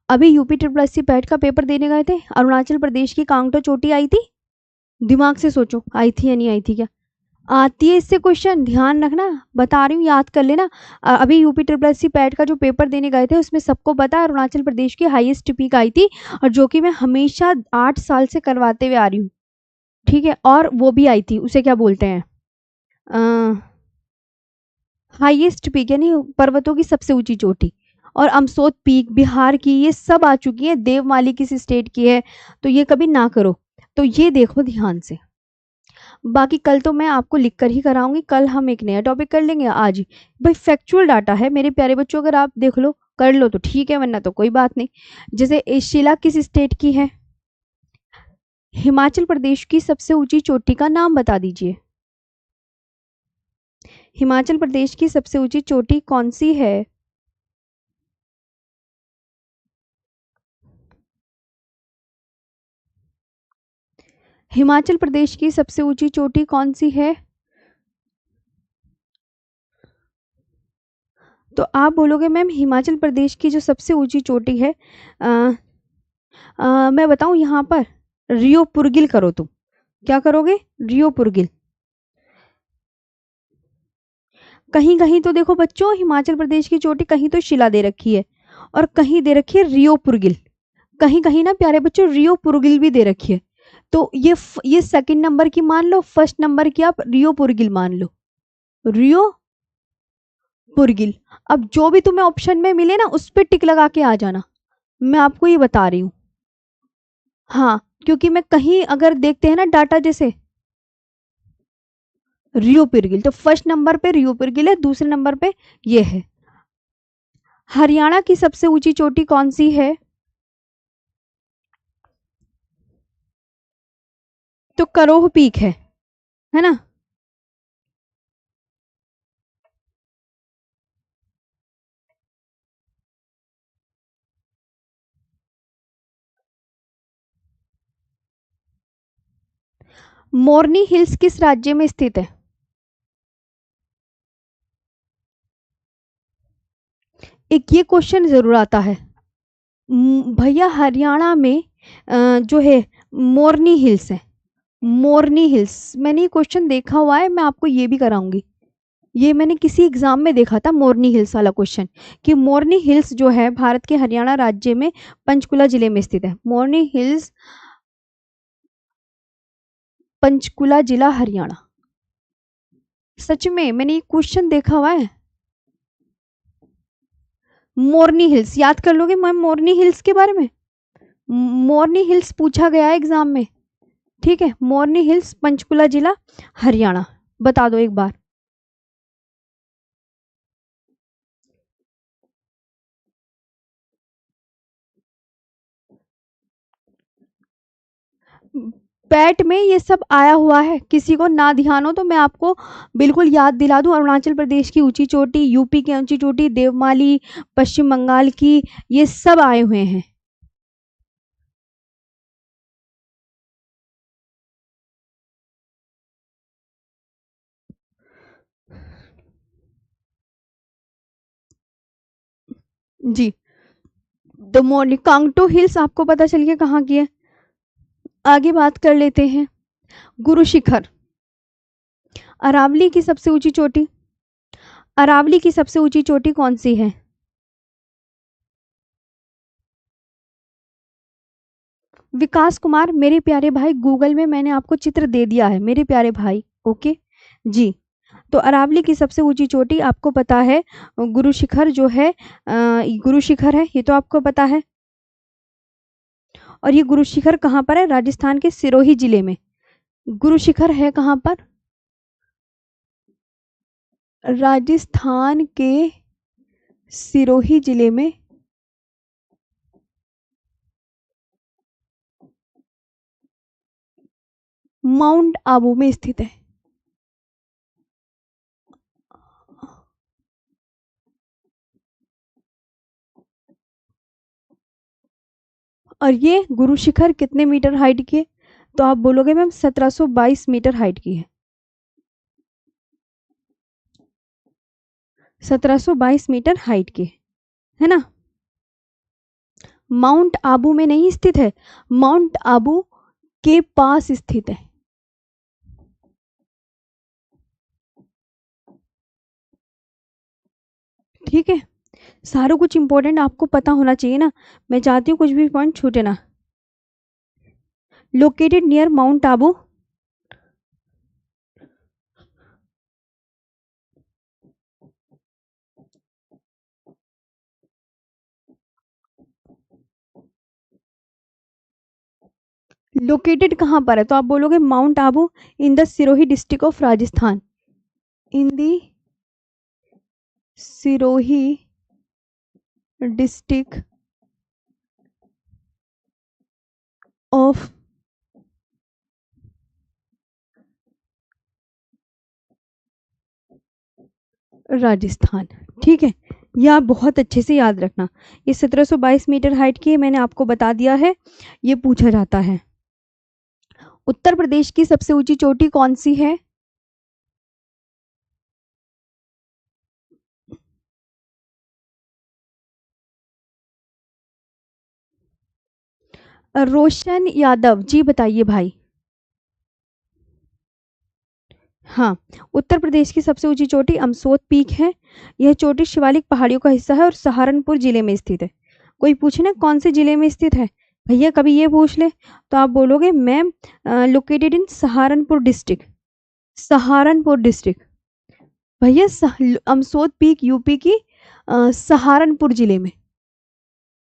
[SPEAKER 1] अभी UP triple S C PET का पेपर देने गए थे, अरुणाचल प्रदेश की कांगटो चोटी आई थी। दिमाग से सोचो, आई थी या नहीं आई थी? क्या आती है इससे क्वेश्चन? ध्यान रखना, बता रही हूँ, याद कर लेना। अभी UP triple S C PET का जो पेपर देने गए थे उसमें सबको पता है अरुणाचल प्रदेश की हाईएस्ट पीक आई थी, और जो कि मैं हमेशा 8 साल से करवाते हुए आ रही हूँ, ठीक है। और वो भी आई थी, उसे क्या बोलते हैं, हाईएस्ट पीक यानी पर्वतों की सबसे ऊंची चोटी। और अमसोद पीक बिहार की, ये सब आ चुकी है। देवमाली किस स्टेट की है? तो ये कभी ना करो। तो ये देखो ध्यान से। बाकी कल तो मैं आपको लिख कर ही कराऊंगी, कल हम एक नया टॉपिक कर लेंगे। आज भाई फैक्चुअल डाटा है मेरे प्यारे बच्चों, अगर आप देख लो कर लो तो ठीक है, वरना तो कोई बात नहीं। जैसे ये शिला किस स्टेट की है? हिमाचल प्रदेश की सबसे ऊंची चोटी का नाम बता दीजिए। हिमाचल प्रदेश की सबसे ऊंची चोटी कौन सी है? हिमाचल प्रदेश की सबसे ऊंची चोटी कौन सी है? तो आप बोलोगे मैम हिमाचल प्रदेश की जो सबसे ऊंची चोटी है, मैं बताऊं यहाँ पर, रियो पुरगिल करो तुम। क्या करोगे? रियो पुरगिल। कहीं कहीं तो देखो बच्चों, हिमाचल प्रदेश की चोटी कहीं तो शिला दे रखी है, और कहीं दे रखी है रियो पुरगिल। कहीं कहीं ना प्यारे बच्चों रियो पुरगिल भी दे रखी है। तो ये सेकंड नंबर की मान लो, फर्स्ट नंबर की आप रियो पुरगिल मान लो। रियो पुरगिल। अब जो भी तुम्हें ऑप्शन में मिले ना उस पर टिक लगा के आ जाना, मैं आपको ये बता रही हूँ। हाँ, क्योंकि मैं कहीं अगर देखते हैं ना डाटा, जैसे रियो पिरगिल, तो फर्स्ट नंबर पे रियो पिरगिल है, दूसरे नंबर पे ये है। हरियाणा की सबसे ऊंची चोटी कौन सी है? तो करोह पीक है ना। मोरनी हिल्स किस राज्य में स्थित है? एक ये क्वेश्चन जरूर आता है भैया, हरियाणा में जो है मोरनी हिल्स है, मोरनी हिल्स, मैंने ये क्वेश्चन देखा हुआ है, मैं आपको ये भी कराऊंगी। ये मैंने किसी एग्जाम में देखा था, मोरनी हिल्स वाला क्वेश्चन, कि मोरनी हिल्स जो है भारत के हरियाणा राज्य में पंचकुला जिले में स्थित है। मोरनी हिल्स, पंचकुला जिला, हरियाणा। सच में मैंने ये क्वेश्चन देखा हुआ है। मोरनी हिल्स याद कर लोगे मैम, मोरनी हिल्स के बारे में। मोरनी हिल्स पूछा गया है एग्जाम में। ठीक है, मोरनी हिल्स, पंचकुला जिला, हरियाणा। बता दो एक बार। पैट में ये सब आया हुआ है, किसी को ना ध्यान हो तो मैं आपको बिल्कुल याद दिला दूं। अरुणाचल प्रदेश की ऊंची चोटी, यूपी की ऊंची चोटी, देवमाली, पश्चिम बंगाल की, ये सब आए हुए हैं। जी, द मॉर्निंग कांगटो हिल्स आपको पता चल गया कहाँ की है। आगे बात कर लेते हैं। गुरु शिखर, अरावली की सबसे ऊंची चोटी, अरावली की सबसे ऊंची चोटी कौन सी है? विकास कुमार मेरे प्यारे भाई, गूगल में मैंने आपको चित्र दे दिया है मेरे प्यारे भाई। ओके जी। तो अरावली की सबसे ऊंची चोटी आपको पता है, गुरु शिखर जो है, गुरु शिखर है, ये तो आपको पता है। और ये गुरु शिखर कहाँ पर है? राजस्थान के सिरोही जिले में गुरु शिखर है। कहाँ पर? राजस्थान के सिरोही जिले में माउंट आबू में स्थित है। और ये गुरु शिखर कितने मीटर हाइट की है? तो आप बोलोगे मैम 1722 मीटर हाइट की है। 1722 मीटर हाइट की है ना। माउंट आबू में नहीं स्थित है, माउंट आबू के पास स्थित है। ठीक है, सारा कुछ इंपॉर्टेंट आपको पता होना चाहिए ना, मैं चाहती हूँ कुछ भी पॉइंट छूटे ना। Located near mount Abu, located कहाँ पर है? तो आप बोलोगे mount Abu in the Sirohi district of Rajasthan, in the Sirohi district of Rajasthan. ठीक है, यह आप बहुत अच्छे से याद रखना। ये 1722 मीटर हाइट की है, मैंने आपको बता दिया है, ये पूछा जाता है। उत्तर प्रदेश की सबसे ऊंची चोटी कौन सी है? रोशन यादव जी बताइए भाई। हाँ, उत्तर प्रदेश की सबसे ऊंची चोटी अमसोत पीक है। यह चोटी शिवालिक पहाड़ियों का हिस्सा है और सहारनपुर जिले में स्थित है। कोई पूछे ना कौन से जिले में स्थित है, भैया कभी ये पूछ ले तो आप बोलोगे ma'am located in Saharanpur district, Saharanpur district. भैया अमसोत पीक यूपी की सहारनपुर जिले में,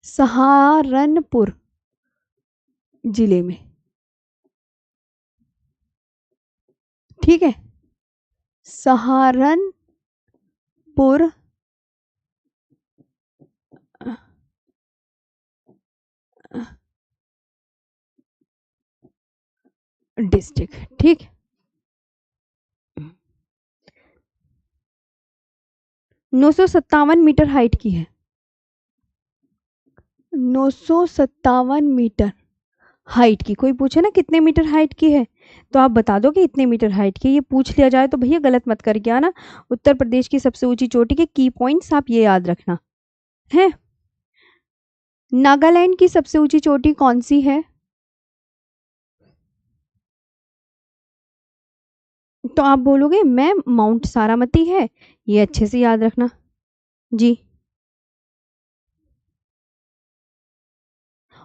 [SPEAKER 1] सहारनपुर जिले में। ठीक है, सहारनपुर डिस्ट्रिक्ट। ठीक, 957 मीटर हाइट की है, 957 मीटर हाइट की। कोई पूछे ना कितने मीटर हाइट की है तो आप बता दो कि इतने मीटर हाइट की। ये पूछ लिया जाए तो भैया गलत मत करके आना। उत्तर प्रदेश की सबसे ऊंची चोटी के की पॉइंट्स आप ये याद रखना है। नागालैंड की सबसे ऊंची चोटी कौन सी है? तो आप बोलोगे मैम माउंट सारामती है, ये अच्छे से याद रखना जी।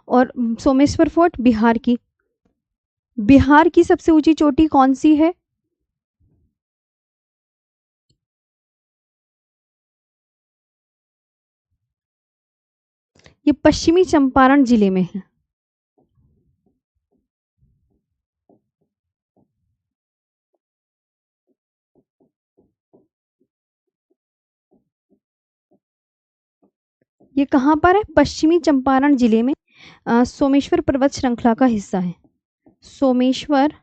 [SPEAKER 1] और सोमेश्वर फोर्ट बिहार की, बिहार की सबसे ऊंची चोटी कौन सी है? ये पश्चिमी चंपारण जिले में है। ये कहाँ पर है? पश्चिमी चंपारण जिले में सोमेश्वर पर्वत श्रृंखला का हिस्सा है। सोमेश्वर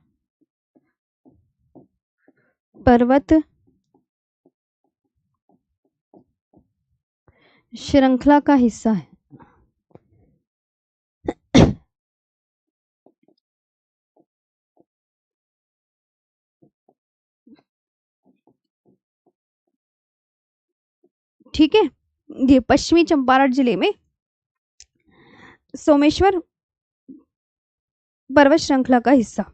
[SPEAKER 1] पर्वत श्रृंखला का हिस्सा है। ठीक है, ये पश्चिमी चंपारण जिले में सोमेश्वर पर्वत श्रृंखला का हिस्सा।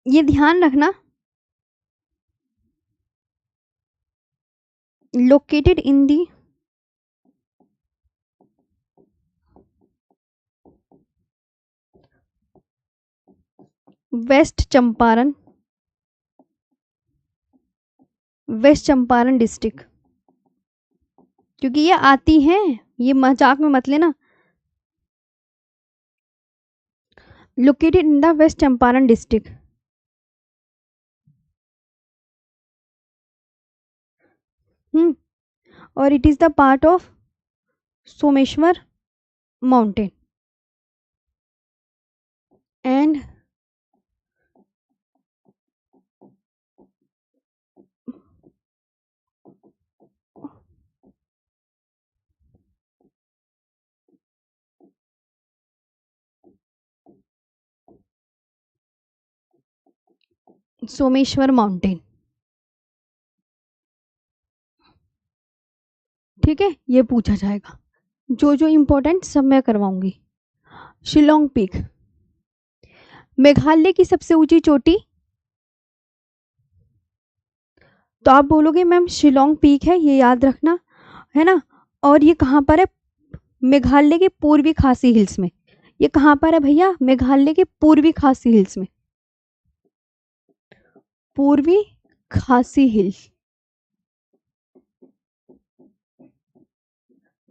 [SPEAKER 1] ये ध्यान रखना, located in the west Champaran district, क्योंकि ये आती हैं, ये मजाक में मत लेना। Located in the west Champaran district. और it is the part of Someshwar mountain and Someshwar mountain. ठीक है, ये पूछा जाएगा, जो जो इंपॉर्टेंट सब मैं करवाऊंगी। शिलोंग पीक, मेघालय की सबसे ऊंची चोटी, तो आप बोलोगे मैम शिलोंग पीक है, ये याद रखना है ना। और ये कहाँ पर है? मेघालय के पूर्वी खासी हिल्स में। ये कहाँ पर है भैया? मेघालय के पूर्वी खासी हिल्स में, पूर्वी खासी हिल्स।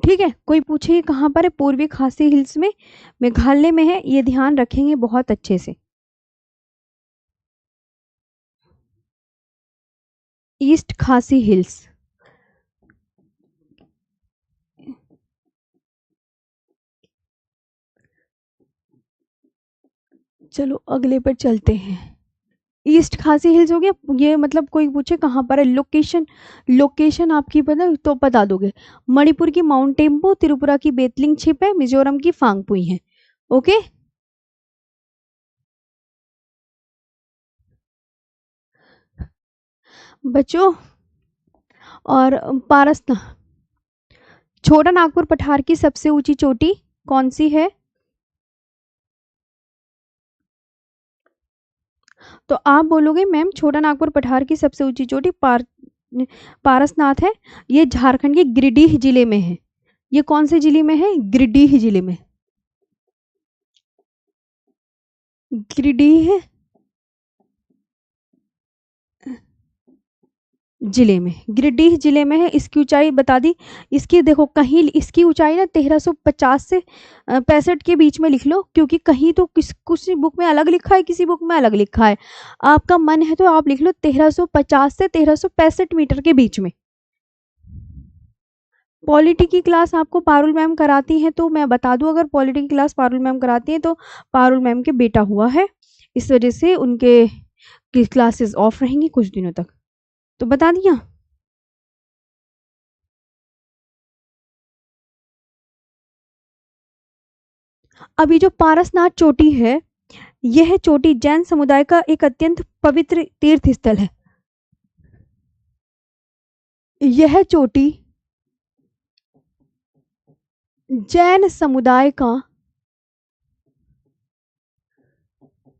[SPEAKER 1] ठीक है, कोई पूछे ये कहाँ पर है? पूर्वी खासी हिल्स में, मेघालय में है, ये ध्यान रखेंगे बहुत अच्छे से। ईस्ट खासी हिल्स। चलो अगले पर चलते हैं। ईस्ट खासी हिल्स हो गया, ये मतलब कोई पूछे कहाँ पर है, लोकेशन, लोकेशन आपकी पता तो बता दोगे। मणिपुर की माउंट टेम्पो, त्रिपुरा की बेतलिंग छिप है, मिजोरम की फांगपुई है। ओके, बच्चों, और पारसना, छोटा नागपुर पठार की सबसे ऊंची चोटी कौन सी है? तो आप बोलोगे मैम छोटा नागपुर पठार की सबसे ऊंची चोटी पारसनाथ है, ये झारखंड के गिरिडीह जिले में है। ये कौन से जिले में है? गिरिडीह जिले में। गिरिडीह जिले में, गिरिडीह जिले में है। इसकी ऊंचाई बता दी, इसकी देखो कहीं इसकी ऊंचाई ना 1350 से 65 के बीच में लिख लो, क्योंकि कहीं तो कुछ बुक में अलग लिखा है, किसी बुक में अलग लिखा है। आपका मन है तो आप लिख लो 1350 से 1365 मीटर के बीच में। पॉलिटी की क्लास आपको पारुल मैम कराती हैं, तो मैं बता दूं, अगर पॉलिटी की क्लास पारुल मैम कराती हैं तो पारुल मैम के बेटा हुआ है, इस वजह से उनके क्लासेस ऑफ रहेंगी कुछ दिनों तक, तो बता दिया। अभी जो पारसनाथ चोटी है, यह चोटी जैन समुदाय का एक अत्यंत पवित्र तीर्थ स्थल है। यह चोटी जैन समुदाय का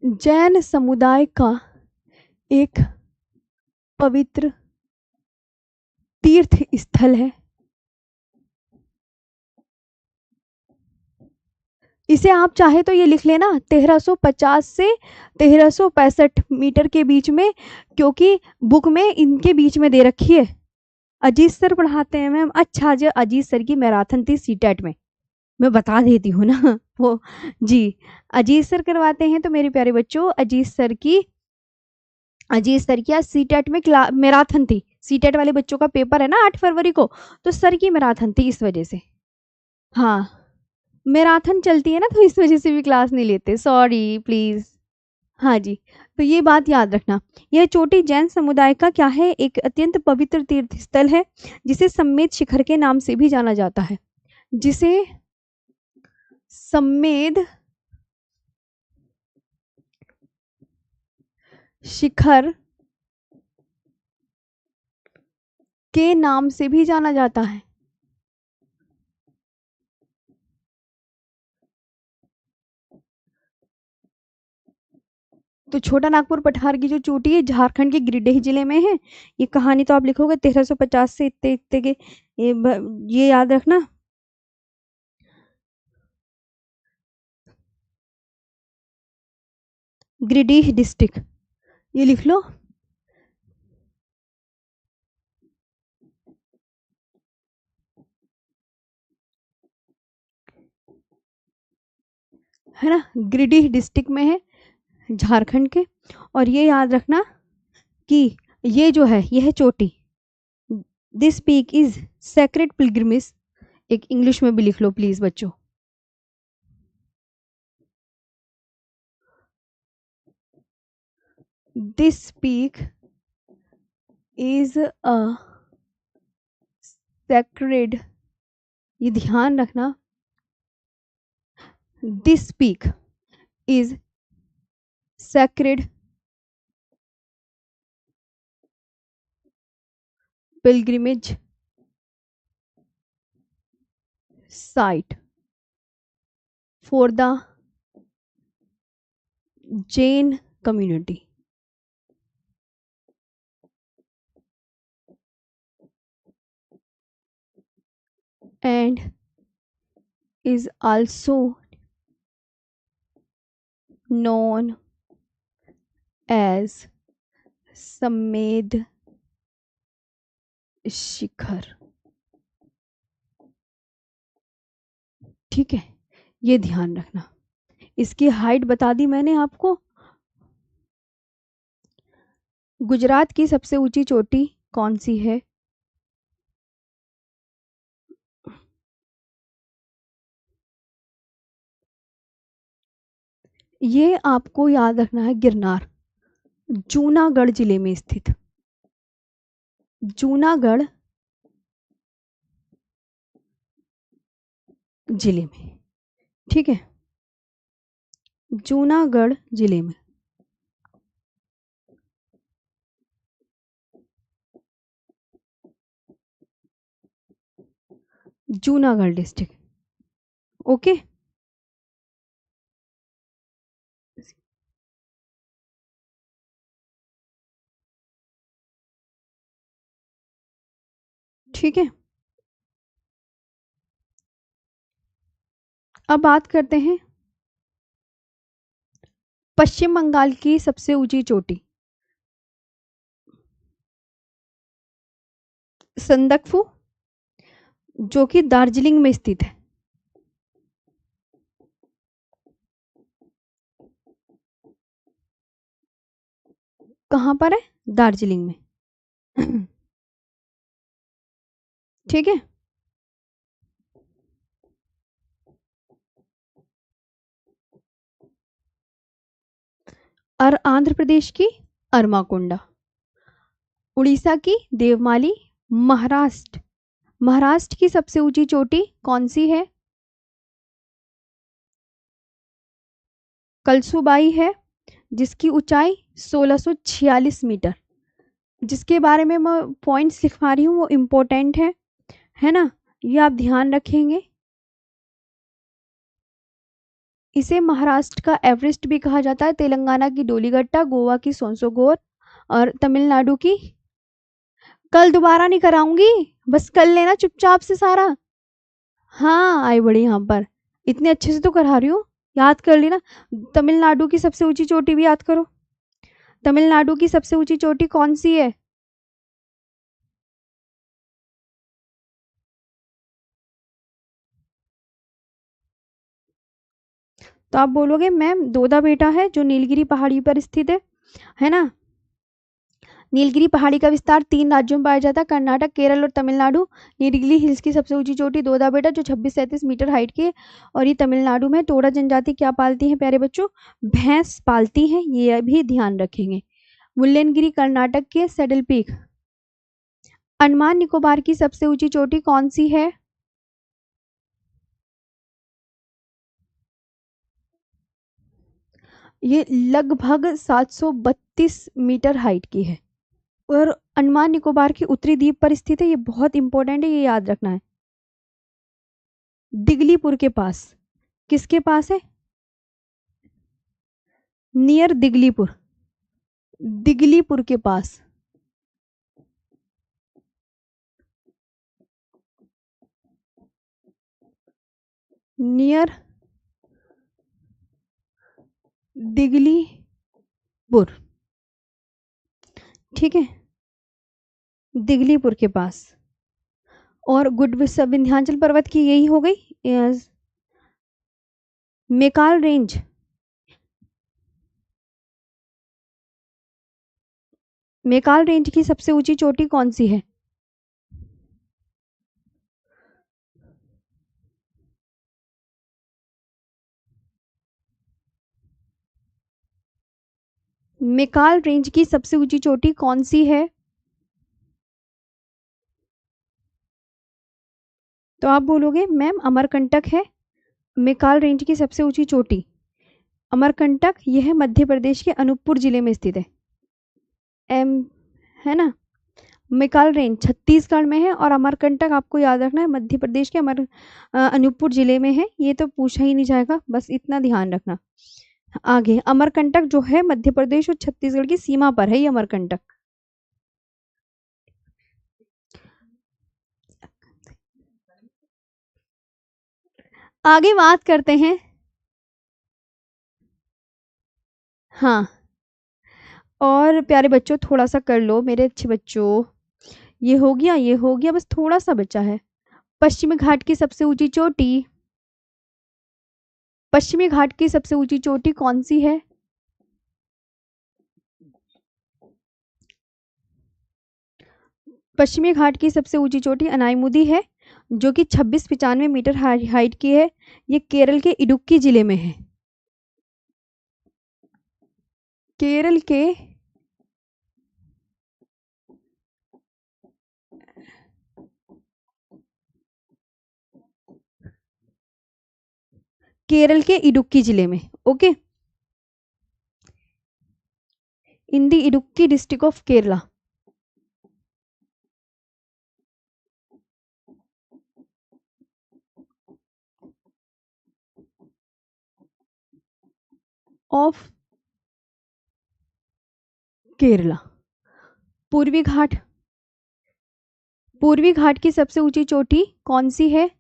[SPEAKER 1] जैन समुदाय का एक पवित्र तीर्थ स्थल है। इसे आप चाहे तो ये लिख लेना 1350 से 1365 मीटर के बीच में, क्योंकि बुक में इनके बीच में दे रखी है। अजीत सर पढ़ाते हैं मैम। अच्छा, जो अजीत सर की मैराथन थी सीटेट में, मैं बता देती हूँ ना वो जी अजीत सर करवाते हैं। तो मेरे प्यारे बच्चों, अजीत सर की आज सीटेट में मैराथन थी। सीटेट वाले बच्चों का पेपर है ना 8 फरवरी को, तो सर की मैराथन थी इस वजह से। हाँ, मैराथन चलती है ना, तो इस वजह से भी क्लास नहीं लेते, सॉरी प्लीज। हाँ जी, तो ये बात याद रखना। यह चोटी जैन समुदाय का क्या है, एक अत्यंत पवित्र तीर्थ स्थल है, जिसे सम्मेद शिखर के नाम से भी जाना जाता है। जिसे सम्मेद शिखर के नाम से भी जाना जाता है। तो छोटा नागपुर पठार की जो चोटी है झारखंड के गिरिडीह जिले में है। ये कहानी तो आप लिखोगे 1350 से इतने इतने के, ये याद रखना। गिरिडीह डिस्ट्रिक्ट, ये लिख लो। है ना, गिरिडीह डिस्ट्रिक्ट में है, झारखंड के। और ये याद रखना कि ये जो है, ये है चोटी। This peak is sacred pilgrimage. एक इंग्लिश में भी लिख लो प्लीज बच्चों। This peak is a sacred, ये ध्यान रखना, this peak is sacred pilgrimage site for the Jain community. And is also known as Samed शिखर। ठीक है, ये ध्यान रखना। इसकी हाइट बता दी मैंने आपको। गुजरात की सबसे ऊंची चोटी कौन सी है? ये आपको याद रखना है, गिरनार, जूनागढ़ जिले में स्थित। जूनागढ़ जिले में, ठीक है, जूनागढ़ जिले में। Junagadh district, okay. ठीक है, अब बात करते हैं पश्चिम बंगाल की सबसे ऊंची चोटी, संदकफू, जो कि दार्जिलिंग में स्थित है। कहां पर है? दार्जिलिंग में। ठीक है, और आंध्र प्रदेश की अरमाकोंडा, उड़ीसा की देवमाली, महाराष्ट्र की सबसे ऊंची चोटी कौन सी है? कलसुबाई है, जिसकी ऊंचाई 1646 मीटर। जिसके बारे में मैं पॉइंट्स लिखवा रही हूँ वो इम्पोर्टेंट है ना, ये आप ध्यान रखेंगे। इसे महाराष्ट्र का एवरेस्ट भी कहा जाता है, तेलंगाना की डोलीगट्टा, गोवा की सोनसोगोर और तमिलनाडु की। कल दोबारा नहीं कराऊंगी, बस कर लेना चुपचाप से सारा। हाँ आई बड़ी यहाँ पर, इतने अच्छे से तो करा रही हूँ, याद कर लेना। तमिलनाडु की सबसे ऊंची चोटी भी याद करो। तमिलनाडु की सबसे ऊंची चोटी कौन सी है? तो आप बोलोगे मैम दोदा बेटा है जो नीलगिरी पहाड़ी पर स्थित है ना। नीलगिरी पहाड़ी का विस्तार 3 राज्यों में पाया जाता है, कर्नाटक, केरल और तमिलनाडु। नीलगिरी हिल्स की सबसे ऊंची चोटी दोदा बेटा जो 26-37 मीटर हाइट की है, और ये तमिलनाडु में। टोडा जनजाति क्या पालती है प्यारे बच्चों? भैंस पालती है, ये भी ध्यान रखेंगे। मुल्लेनगिरी कर्नाटक के सैडल पीक। अंडमान निकोबार की सबसे ऊंची चोटी कौन सी है? ये लगभग 732 मीटर हाइट की है, और अंडमान निकोबार की उत्तरी द्वीप पर स्थित है। ये बहुत इंपॉर्टेंट है, ये याद रखना है। दिगलीपुर के पास। किसके पास है? नियर दिगलीपुर, दिगलीपुर के पास। नियर दिगलीपुर, ठीक है, दिगलीपुर के पास। और गुड विंध्याचल पर्वत की यही हो गई। मेकाल रेंज, मेकाल रेंज की सबसे ऊंची चोटी कौन सी है? मेकाल रेंज की सबसे ऊंची चोटी कौन सी है? तो आप बोलोगे मैम अमरकंटक है। मेकाल रेंज की सबसे ऊंची चोटी अमरकंटक, यह मध्य प्रदेश के अनूपपुर जिले में स्थित है। एम, है ना। मेकाल रेंज छत्तीसगढ़ में है, और अमरकंटक आपको याद रखना है मध्य प्रदेश के अनूपपुर जिले में है। ये तो पूछा ही नहीं जाएगा, बस इतना ध्यान रखना। आगे अमरकंटक जो है मध्य प्रदेश और छत्तीसगढ़ की सीमा पर है ये अमरकंटक। आगे बात करते हैं। हाँ, और प्यारे बच्चों थोड़ा सा कर लो मेरे अच्छे बच्चों। ये हो गया, ये हो गया, बस थोड़ा सा बचा है। पश्चिमी घाट की सबसे ऊंची चोटी, पश्चिमी घाट की सबसे ऊंची चोटी कौन सी है? पश्चिमी घाट की सबसे ऊंची चोटी अनाईमुदी है, जो कि 26-95 मीटर हाइट की है। ये केरल के इडुक्की जिले में है। केरल के केरल के इडुक्की जिले में। Okay, in the Idukki district of Kerala. Of Kerala. पूर्वी घाट, पूर्वी घाट की सबसे ऊंची चोटी कौन सी है?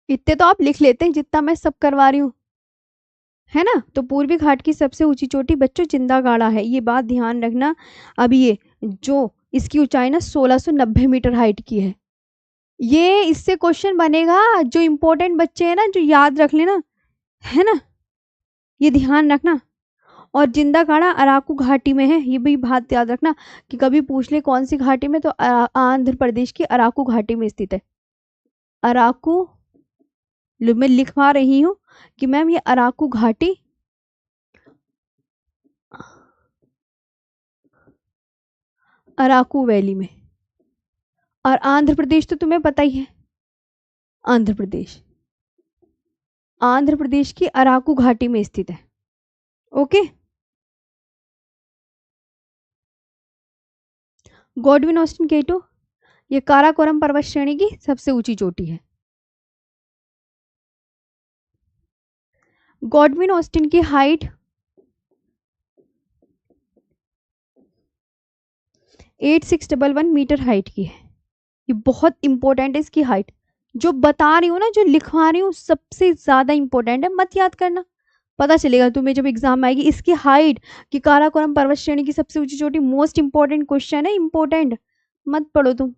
[SPEAKER 1] इतने तो आप लिख लेते हैं जितना मैं सब करवा रही हूँ, है ना। तो पूर्वी घाट की सबसे ऊंची चोटी बच्चों जिंदागाड़ा है, ये बात ध्यान रखना। अब ये जो इसकी ऊंचाई ना 1690 मीटर हाइट की है। ये इससे क्वेश्चन बनेगा, जो इंपॉर्टेंट बच्चे हैं ना जो याद रख लेना, है ना, ये ध्यान रखना। और जिंदागाड़ा अराकू घाटी में है, ये भी बात याद रखना कि कभी पूछ ले कौन सी घाटी में, तो आंध्र प्रदेश की अराकू घाटी में स्थित है। अराकू, मैं लिखवा रही हूँ कि मैम ये अराकू घाटी अराकू वैली में। और आंध्र प्रदेश तो तुम्हें पता ही है, आंध्र प्रदेश, आंध्र प्रदेश की अराकू घाटी में स्थित है। ओके, गॉडविन ऑस्टिन केटो, ये काराकोरम पर्वत श्रेणी की सबसे ऊंची चोटी है। गॉडविन ऑस्टिन की हाइट 8611 मीटर हाइट की है। ये बहुत इंपॉर्टेंट है इसकी हाइट। जो बता रही हूँ ना, जो लिखवा रही हूँ, सबसे ज्यादा इंपॉर्टेंट है, मत याद करना, पता चलेगा तुम्हें जब एग्जाम आएगी। इसकी हाइट कि काराकोरम पर्वत श्रेणी की सबसे ऊंची चोटी, मोस्ट इंपॉर्टेंट क्वेश्चन है, इंपॉर्टेंट, मत पढ़ो तुम।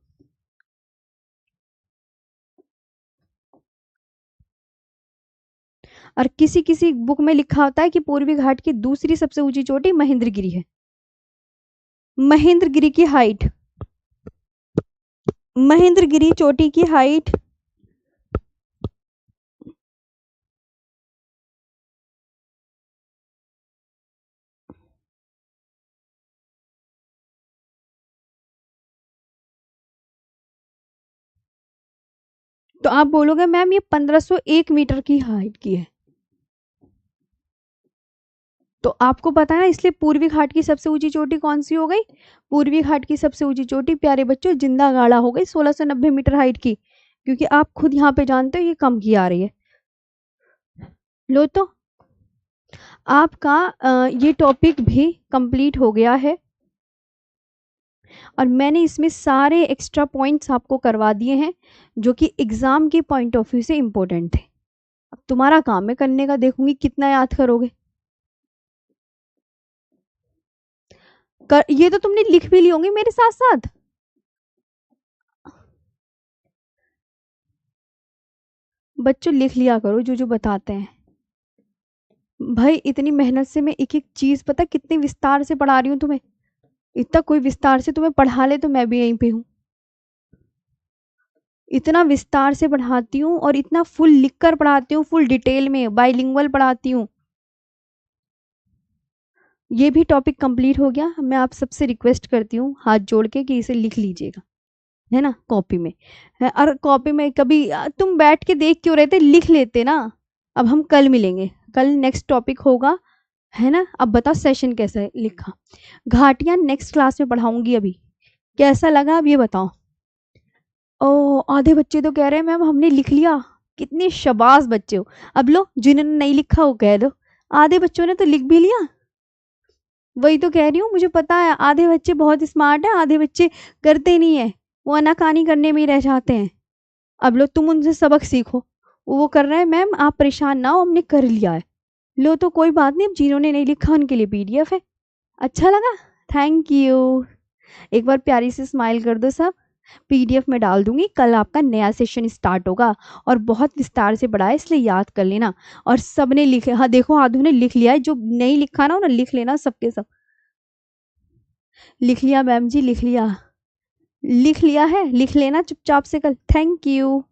[SPEAKER 1] और किसी किसी बुक में लिखा होता है कि पूर्वी घाट की दूसरी सबसे ऊंची चोटी महेंद्रगिरी है। महेंद्रगिरी की हाइट, महेंद्रगिरी चोटी की हाइट तो आप बोलोगे मैम ये 1501 मीटर की हाइट की है। तो आपको पता है ना, इसलिए पूर्वी घाट की सबसे ऊंची चोटी कौन सी हो गई? पूर्वी घाट की सबसे ऊंची चोटी प्यारे बच्चों जिंदा गाड़ा हो गई 1690 मीटर हाइट की, क्योंकि आप खुद यहाँ पे जानते हो ये कम की आ रही है। लो तो आपका ये टॉपिक भी कंप्लीट हो गया है, और मैंने इसमें सारे एक्स्ट्रा पॉइंट्स आपको करवा दिए हैं जो कि एग्जाम के पॉइंट ऑफ व्यू से इम्पोर्टेंट थे। अब तुम्हारा काम है करने का, देखूंगी कितना याद करोगे। ये तो तुमने लिख भी ली होंगी मेरे साथ साथ। बच्चों लिख लिया करो जो जो बताते हैं। भाई इतनी मेहनत से मैं एक एक चीज, पता कितनी विस्तार से पढ़ा रही हूँ तुम्हें। इतना कोई विस्तार से तुम्हें पढ़ा ले तो मैं भी यहीं पे हूँ। इतना विस्तार से पढ़ाती हूँ और इतना फुल लिख कर पढ़ाती हूँ, फुल डिटेल में बाइलिंगुअल पढ़ाती हूँ। ये भी टॉपिक कंप्लीट हो गया। मैं आप सबसे रिक्वेस्ट करती हूँ हाथ जोड़ के कि इसे लिख लीजिएगा, है ना, कॉपी में। और कॉपी में कभी तुम बैठ के देख क्यों रहे थे, लिख लेते ना। अब हम कल मिलेंगे, कल नेक्स्ट टॉपिक होगा, है ना। अब बताओ सेशन कैसा है लिखा। घाटियां नेक्स्ट क्लास में पढ़ाऊंगी। अभी कैसा लगा अब ये बताओ। ओ आधे बच्चे तो कह रहे हैं मैम हमने लिख लिया। कितने शाबाश बच्चे हो। अब लो जिन्होंने नहीं लिखा वो कह दो। आधे बच्चों ने तो लिख भी लिया। वही तो कह रही हूँ, मुझे पता है आधे बच्चे बहुत स्मार्ट है, आधे बच्चे करते नहीं है, वो अनाकानी करने में ही रह जाते हैं। अब लो तुम उनसे सबक सीखो। वो कर रहे हैं मैम आप परेशान ना हो, हमने कर लिया है। लो तो कोई बात नहीं, अब जिन्होंने नहीं लिखा उनके लिए पीडीएफ है। अच्छा लगा, थैंक यू। एक बार प्यारी से स्माइल कर दो सब। पीडीएफ में डाल दूंगी, कल आपका नया सेशन स्टार्ट होगा और बहुत विस्तार से पढ़ा है, इसलिए याद कर लेना। और सबने लिखे, हाँ देखो आधु ने लिख लिया है, जो नहीं लिखा ना उन्हें लिख लेना, सबके सब लिख लिया मैम जी, लिख लिया, लिख लिया है, लिख लेना चुपचाप से कल। Thank you.